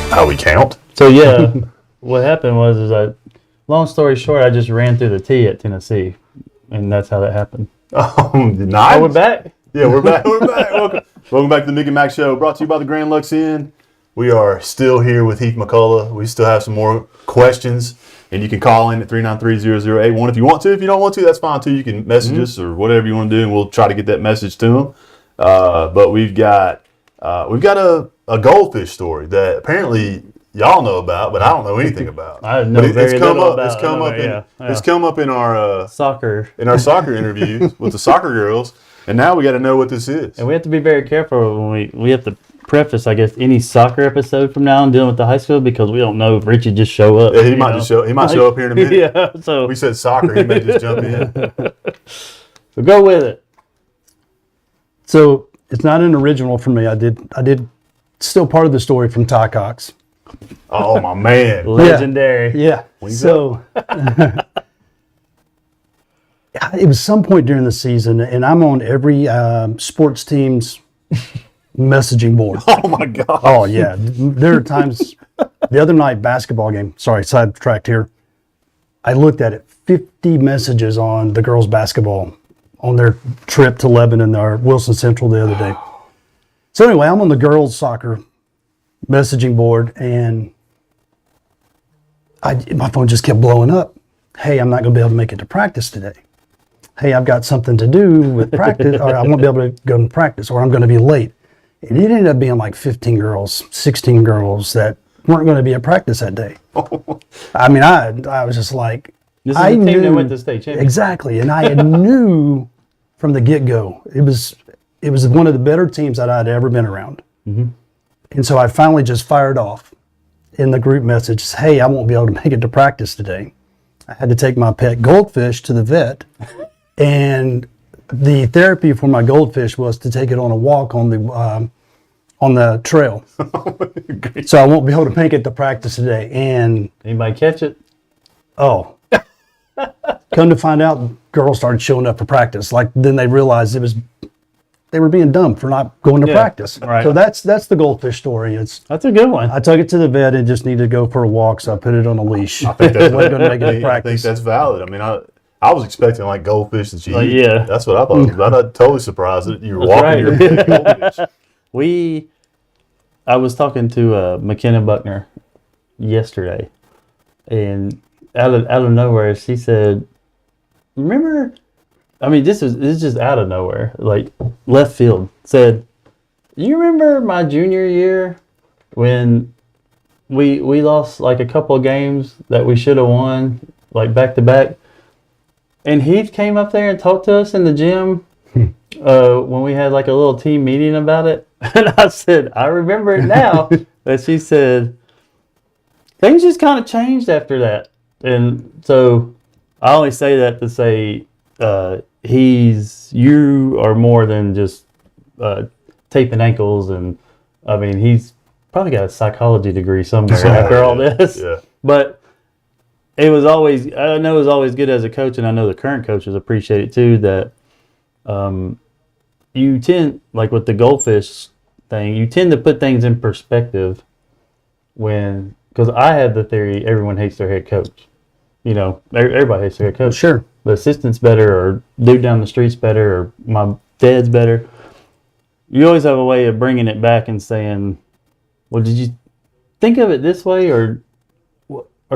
How we count? So yeah, what happened was long story short, I just ran through the T at Tennessee, and that's how that happened. Nice. Oh, we're back. Yeah, we're back. We're back. Welcome back to the Mick and Mac Show, brought to you by the Grand Lux Inn. We are still here with Heath McCullough. We still have some more questions, and you can call in at 393-0081 if you want to. If you don't want to, that's fine too. You can message us or whatever you want to do, and we'll try to get that message to them. But we've got a goldfish story that apparently y'all know about, but I don't know anything about. I know very little about. It's come up in our soccer interviews with the soccer girls, and now we got to know what this is. And we have to be very careful when we have to preface, I guess, any soccer episode from now on dealing with the high school, because we don't know if Richie just show up. Yeah, he might show up here in a minute. Yeah, so we said soccer, he may just jump in. So go with it. So it's not an original for me. I did still part of the story from Ty Cox. Oh my man, legendary. Yeah. So it was some point during the season, and I'm on every sports team's messaging board. Oh my God. Oh yeah. There are times. The other night, basketball game. Sorry, sidetracked here. I looked at it. 50 messages on the girls' basketball on their trip to Lebanon or Wilson Central the other day. So anyway, I'm on the girls' soccer messaging board, and my phone just kept blowing up. Hey, I'm not going to be able to make it to practice today. Hey, I've got something to do with practice, or I won't be able to go to practice, or I'm going to be late. And it ended up being like 15 girls, 16 girls that weren't going to be at practice that day. I mean, I was just like, this is the team that went to state championship. Exactly, and I knew from the get-go it was one of the better teams that I'd ever been around. Mm-hmm. And so I finally just fired off in the group message, hey, I won't be able to make it to practice today. I had to take my pet goldfish to the vet, and the therapy for my goldfish was to take it on a walk on the trail. So I won't be able to make it to practice today. And anybody catch it? Oh. Come to find out, girls started showing up for practice. Like then they realized they were being dumb for not going to practice. Right. So that's the goldfish story. That's a good one. I took it to the vet and just needed to go for a walk, so I put it on a leash. I think that's wasn't going to make it to practice. I think that's valid. I mean, I was expecting like goldfish that you eat. Yeah. That's what I thought. I was totally surprised that you were walking your goldfish. I was talking to McKenna Buckner yesterday, and out of nowhere, she said, remember, I mean, this is just out of nowhere, like left field, said, you remember my junior year when we lost like a couple of games that we should have won, like back to back. And Heath came up there and talked to us in the gym when we had like a little team meeting about it. And I said, I remember it now. But she said, things just kind of changed after that. And so I only say that to say you are more than just taping ankles. And I mean, he's probably got a psychology degree somewhere after all this. Yeah. But I know it was always good as a coach, and I know the current coaches appreciate it too, that you tend, like with the goldfish thing, you tend to put things in perspective because I have the theory everyone hates their head coach. You know, everybody hates their head coach. Sure. The assistant's better, or dude down the street's better, or my dad's better. You always have a way of bringing it back and saying, well, did you think of it this way? Or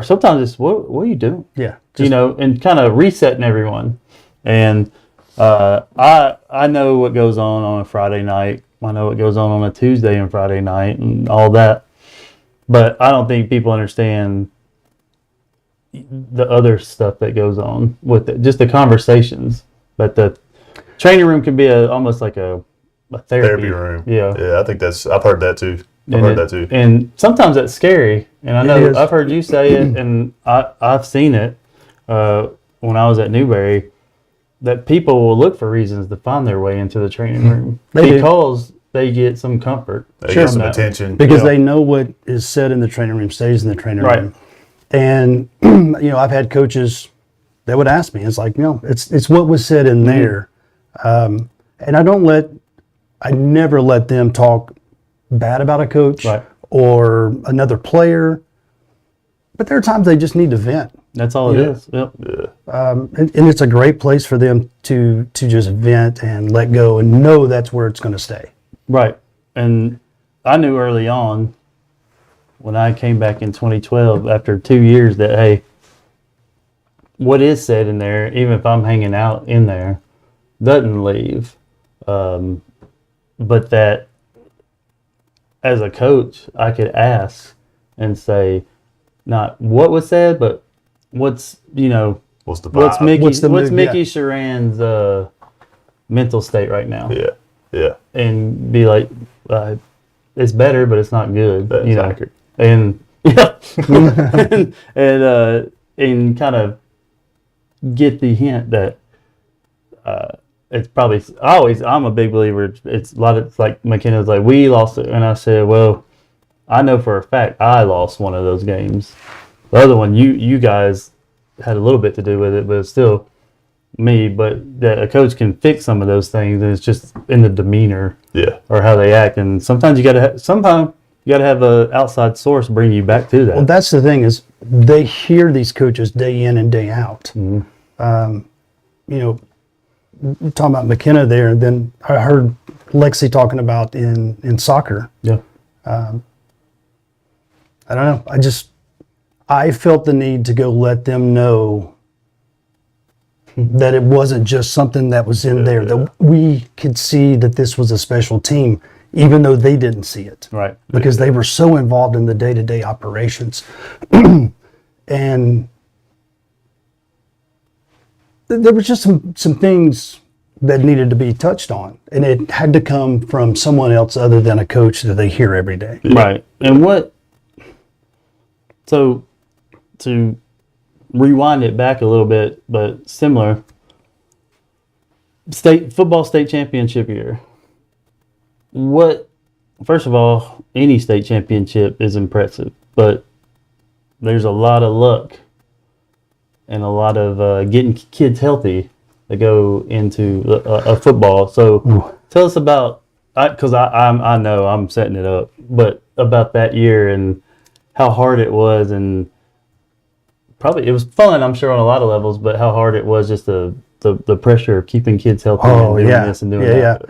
sometimes it's, what are you doing? Yeah. And kind of resetting everyone. And I know what goes on a Friday night. I know what goes on a Tuesday and Friday night and all that. But I don't think people understand the other stuff that goes on with it, just the conversations. But the training room can be almost like a therapy room. Yeah. Yeah, I think I've heard that too. And sometimes that's scary. And I know I've heard you say it, and I've seen it when I was at Newberry, that people will look for reasons to find their way into the training room because they get some comfort. They get some attention. Because they know what is said in the training room stays in the training room. And, I've had coaches that would ask me, it's like, it's what was said in there. And I never let them talk bad about a coach or another player. But there are times they just need to vent. That's all it is. Yep. Yeah. And it's a great place for them to just vent and let go and know that's where it's going to stay. Right. And I knew early on when I came back in 2012 after 2 years that, hey, what is said in there, even if I'm hanging out in there, doesn't leave. But that as a coach, I could ask and say, not what was said, but what's Mickey Shuran's mental state right now? Yeah. And be like, it's better, but it's not good. That's accurate. And and kind of get the hint that it's probably I'm a big believer. It's like McKenna's like, we lost it, and I said, well, I know for a fact I lost one of those games. The other one, you guys had a little bit to do with it, but it's still me. But that a coach can fix some of those things, and it's just in the demeanor, or how they act. And sometimes you got to have an outside source bring you back to that. Well, that's the thing is they hear these coaches day in and day out. Mm-hmm. We're talking about McKenna there, and then I heard Lexi talking about in soccer. Yeah. I don't know. I felt the need to go let them know that it wasn't just something that was in there, that we could see that this was a special team, even though they didn't see it. Right. Because they were so involved in the day-to-day operations. And there was just some things that needed to be touched on, and it had to come from someone else other than a coach that they hear every day. Right. And so to rewind it back a little bit, but similar, football state championship year. First of all, any state championship is impressive, but there's a lot of luck and a lot of getting kids healthy that go into a football. So tell us about, because I know I'm setting it up, but about that year and how hard it was, and probably it was fun, I'm sure, on a lot of levels, but how hard it was, just the pressure of keeping kids healthy and doing this and doing that.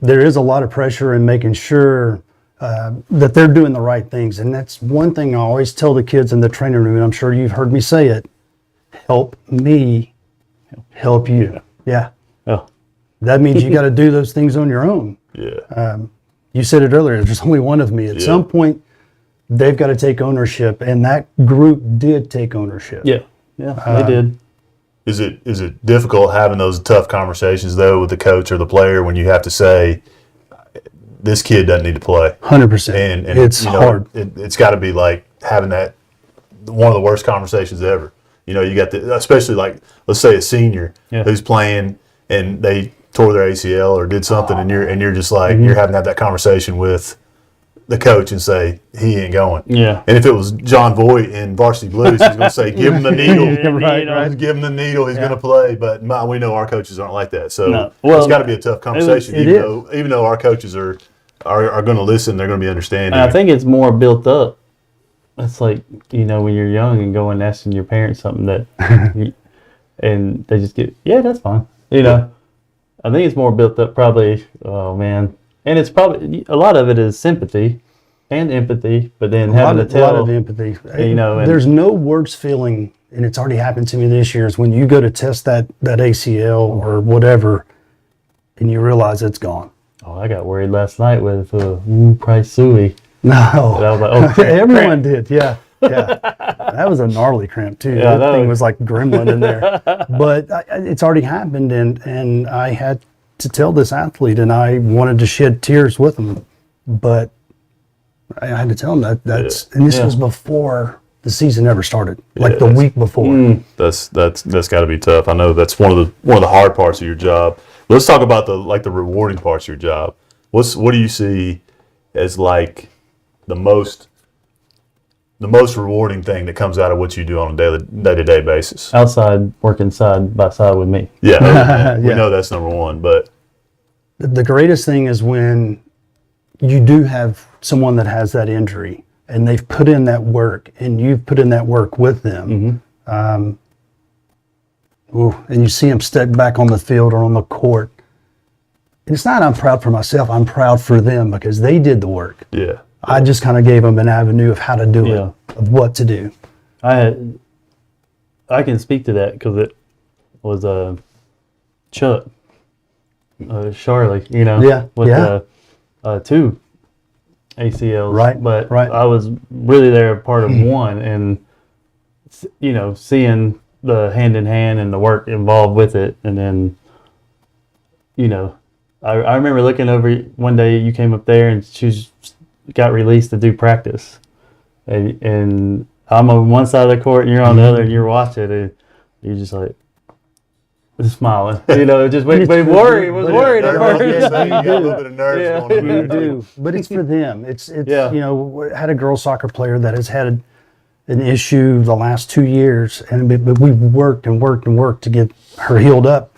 There is a lot of pressure in making sure that they're doing the right things. And that's one thing I always tell the kids in the training room, and I'm sure you've heard me say it: help me help you. Yeah. That means you got to do those things on your own. Yeah. You said it earlier, there's only one of me. At some point, they've got to take ownership, and that group did take ownership. Yeah, they did. Is it difficult having those tough conversations though with the coach or the player when you have to say this kid doesn't need to play? 100%. And it's hard. It's got to be like having that one of the worst conversations ever. You know, you got especially like let's say a senior who's playing and they tore their ACL or did something, and you're just like you're having to have that conversation with the coach and say he ain't going. Yeah. And if it was John Voight in Varsity Blues, he's going to say give him the needle. Right. Give him the needle. He's going to play. But we know our coaches aren't like that. So well, it's got to be a tough conversation. Even though our coaches are going to listen, they're going to be understanding. And I think it's more built up. It's like, you know, when you're young and going asking your parents something that, and they just get, yeah, that's fine. You know, I think it's more built up probably, oh man. And it's probably, a lot of it is sympathy and empathy, but then having to tell. A lot of empathy. You know, there's no worse feeling, and it's already happened to me this year, is when you go to test that ACL or whatever, and you realize it's gone. Oh, I got worried last night with Price Suey. No. And I was like, oh, cramp, everyone did, yeah. That was a gnarly cramp too. Yeah, that thing was like gremlin in there. But it's already happened, and I had to tell this athlete, and I wanted to shed tears with him, but I had to tell him and this was before the season ever started, like the week before. That's got to be tough. I know that's one of the hard parts of your job. Let's talk about the rewarding parts of your job. What do you see as like the most rewarding thing that comes out of what you do on a day-to-day basis? Outside, working side by side with me. Yeah, we know that's number one. But the greatest thing is when you do have someone that has that injury and they've put in that work and you've put in that work with them. And you see them step back on the field or on the court. And it's not I'm proud for myself, I'm proud for them because they did the work. Yeah. I just kind of gave them an avenue of how to do it, of what to do. I can speak to that because it was Chuck, Charlie, you know, with two ACLs. Right, but right. I was really there part of one, and you know, seeing the hand in hand and the work involved with it, and then, you know, I remember looking over one day. You came up there, and she got released to do practice, and I'm on one side of the court, and you're on the other, and you're watching, and you're just like. Smiling, you know, just was worried at first. You got a little bit of nerves going on. You do, but it's for them. It's you know, I had a girls soccer player that has had an issue the last 2 years, but we worked to get her healed up.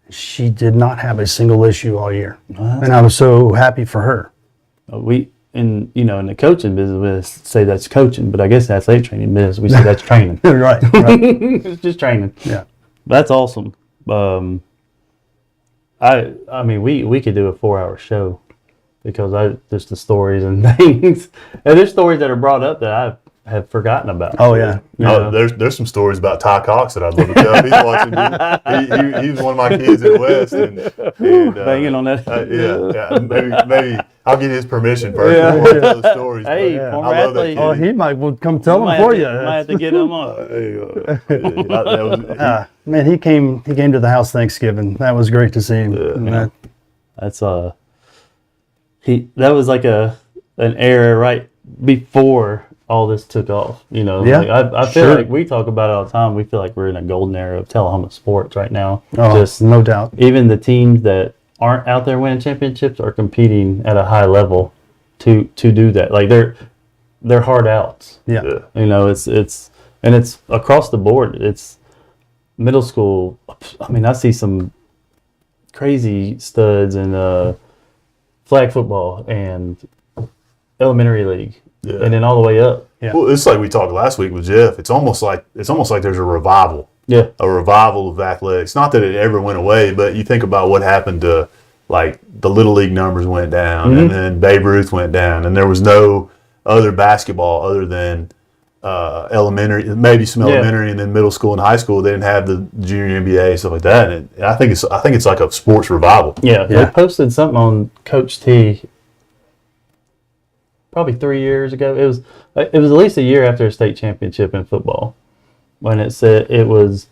She did not have a single issue all year, and I was so happy for her. In the coaching business, we say that's coaching, but I guess that's a training business. We say that's training. right. It's just training. Yeah, that's awesome. I mean, we could do a 4-hour show because just the stories and things, and there's stories that are brought up that I have forgotten about. Oh yeah. There's some stories about Ty Cox that I'd love to tell. He's watching. He's one of my kids at West, and banging on that. Maybe I'll get his permission first before I tell the stories. Hey, former athlete. Oh, he might come tell them for you. Might have to get him on. Man, he came to the house Thanksgiving. That was great to see him. That was like an era right before all this took off, you know. Yeah, like I feel like we talk about it all the time. We feel like we're in a golden era of Tullahoma sports right now. Oh, just no doubt. Even the teams that aren't out there winning championships are competing at a high level to do that. Like they're hard outs. Yeah. You know, it's across the board. It's middle school. I mean, I see some crazy studs in flag football and elementary league. Yeah. And then all the way up. Yeah. Well, it's like we talked last week with Jeff. It's almost like there's a revival. Yeah. A revival of athletics. Not that it ever went away, but you think about what happened to, like, the Little League numbers went down, and then Babe Ruth went down, and there was no other basketball other than elementary, maybe some elementary, and then middle school and high school. They didn't have the junior NBA and stuff like that. And I think it's like a sports revival. Yeah. They posted something on Coach T probably 3 years ago. It was at least a year after a state championship in football when it said it was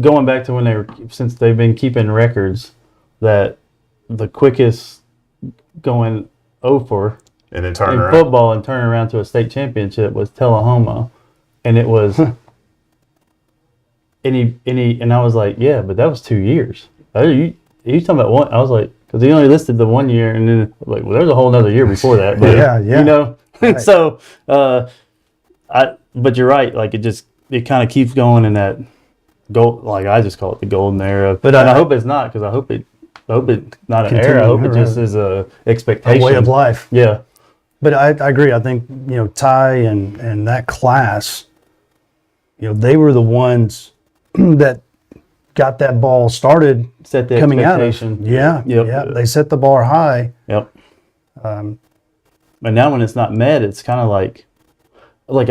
going back to when since they've been keeping records, that the quickest going over and then turn in around. football and turn around to a state championship was Tullahoma, and it was and I was like, yeah, but that was 2 years. Are you talking about one? I was like, because he only listed the 1 year, and then like, well, there's a whole nother year before that. But, yeah. You know, Right. So but you're right. Like it kind of keeps going in that gold. Like I just call it the golden era. But and I hope it's not, because I hope it's not an era. I hope it just is a expectation, a way of life. Yeah. But I agree. I think, Ty and that class, they were the ones that got that ball started, set the coming out of. expectation. Yeah. They set the bar high. Yep. But now when it's not met, it's kind of like I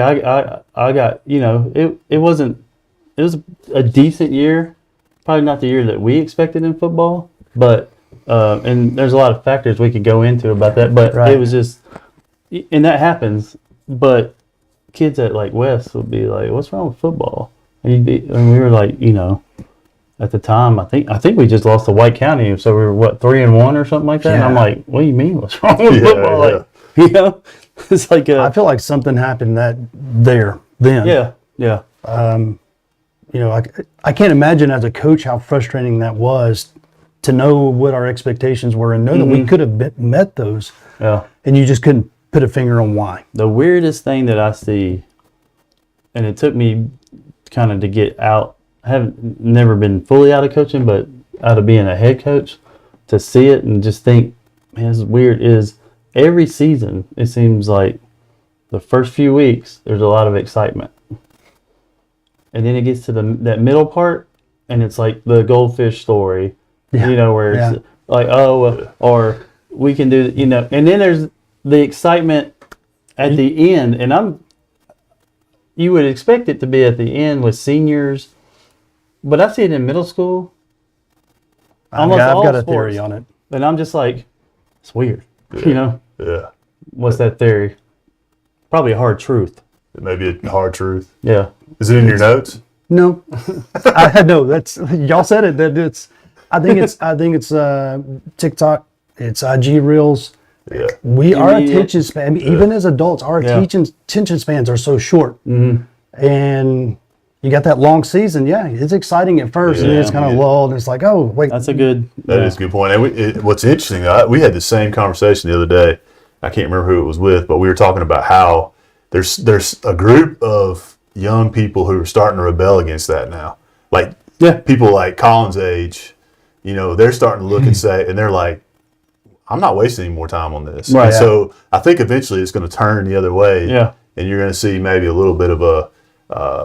got, it was a decent year, probably not the year that we expected in football, but and there's a lot of factors we could go into about that, but Right. It was just, and that happens, but kids at like West would be like, what's wrong with football? And we were like, at the time, I think we just lost to White County, so we were 3-1 or something like that. And I'm like, what do you mean? What's wrong with football? Yeah. Like, it's like I feel like something happened then. Yeah. I can't imagine as a coach how frustrating that was to know what our expectations were and know that we could have met those. Yeah. And you just couldn't put a finger on why. The weirdest thing that I see, and it took me kind of to get out, I haven't never been fully out of coaching, but out of being a head coach, to see it and just think, man, this is weird, is every season, it seems like the first few weeks, there's a lot of excitement. And then it gets to that middle part, and it's like the goldfish story, where it's like, or we can do, and then there's the excitement at the end, and you would expect it to be at the end with seniors, but I see it in middle school. I've got a theory on it. And I'm just like, it's weird, Yeah. What's that theory? Probably a hard truth. It may be a hard truth. Yeah. Is it in your notes? No, that's y'all said it. I think it's TikTok. It's IG Reels. Yeah. Our attention span, even as adults, our attention spans are so short. Mm-hmm. And you got that long season. Yeah, it's exciting at first, and then it's kind of lulled. And it's like, oh, wait. That's a good. That is a good point. And what's interesting, we had the same conversation the other day. I can't remember who it was with, but we were talking about how there's a group of young people who are starting to rebel against that now. Like people like Colin's age, they're starting to look and say, and they're like, I'm not wasting any more time on this. Right. And so I think eventually it's going to turn the other way. Yeah. And you're going to see maybe a little bit of a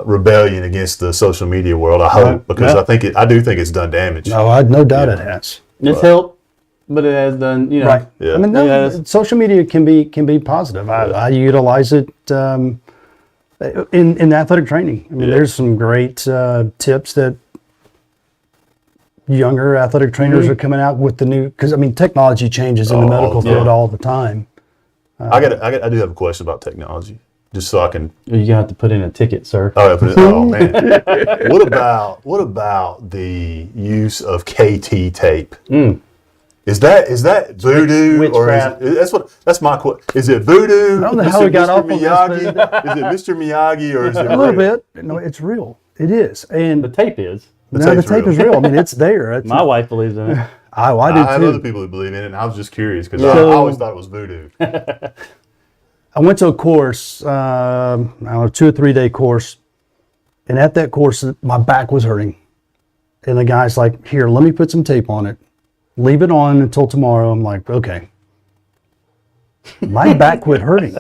rebellion against the social media world. I hope, because I do think it's done damage. No, I no doubt it has. It's helped, but it has done, Right. Yeah. I mean, social media can be positive. I utilize it in athletic training. I mean, there's some great tips that younger athletic trainers are coming out with the new, because I mean, technology changes in the medical field all the time. I do have a question about technology, just so I can. You're gonna have to put in a ticket, sir. Oh man! What about the use of KT tape? Is that voodoo, or that's my question? Is it voodoo? I don't know how we got off on Miyagi? this, Is it Mr. Miyagi, or is it a little bit? No, it's real. It is, and the tape is. The tape is real. I mean, it's there. My wife believes in it. I do I have too. other people who believe in it, and I was just curious because I always thought it was voodoo. I went to a course, I don't know, 2 or 3 day course, and at that course, my back was hurting. And the guy's like, here, let me put some tape on it. Leave it on until tomorrow. I'm like, okay. My back quit hurting.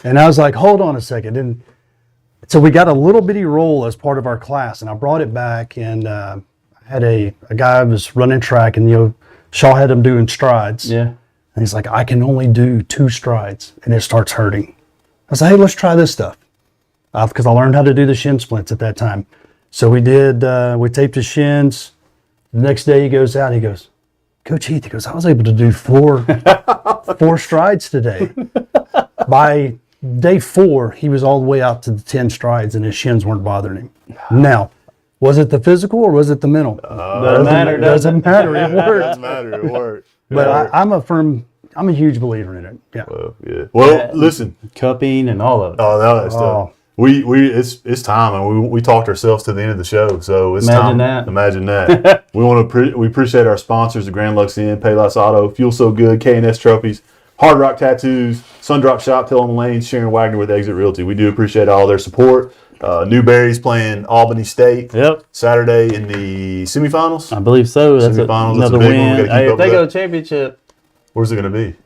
And I was like, hold on a second. And so we got a little bitty roll as part of our class, and I brought it back, and I had a guy who was running track, and Shaw had him doing strides. Yeah. And he's like, I can only do 2 strides, and it starts hurting. I said, hey, let's try this stuff. Because I learned how to do the shin splints at that time. So we taped his shins. The next day he goes out, he goes, Coach Heath, he goes, I was able to do four strides today. By day 4, he was all the way out to the 10 strides and his shins weren't bothering him. Now, was it the physical or was it the mental? Doesn't matter. Doesn't matter. It worked. Doesn't matter. It worked. But I'm a huge believer in it. Yeah. Well, listen. Cupping and all of it. Oh, all that stuff. It's time, and we talked ourselves to the end of the show, so it's time. Imagine that. We appreciate our sponsors: the Grand Lux Inn, Payless Auto, Fuel So Good, K&S Trophies, Hard Rock Tattoos, Sundrop Shop, Tullahoma Lanes, Sharon Wagner with Exit Realty. We do appreciate all their support. Newberry's playing Albany State. Saturday in the semifinals. I believe so. That's another win. Hey, if they go to championship, where's it going to be?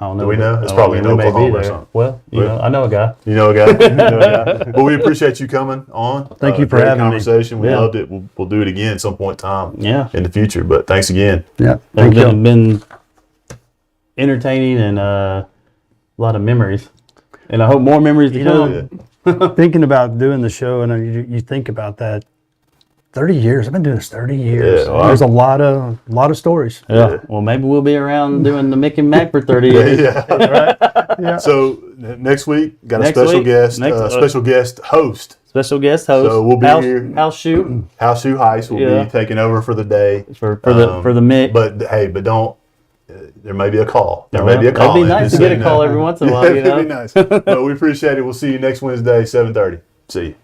I don't know. Do we know? It's probably in Oklahoma or something. Well, I know a guy. You know a guy? Well, we appreciate you coming on. Thank you for having conversation. me. We loved it. We'll do it again at some point in time in the future. But thanks again. Yeah. It's been entertaining and a lot of memories. And I hope more memories to come. Thinking about doing the show, and you think about that. 30 years. I've been doing this 30 years. Yeah, wow. There's a lot of stories. Yeah. Well, maybe we'll be around doing the Mick and Mac for 30 years. Yeah. So next week, got a special guest host. Special guest host. So we'll be here. House Shoe. House Shoe Heist will be taking over for the day. For the Mick. But don't. There may be a call. There may be a call. It'd be nice to get a call every once in a while. It'd be nice. But we appreciate it. We'll see you next Wednesday, 7:30. See you.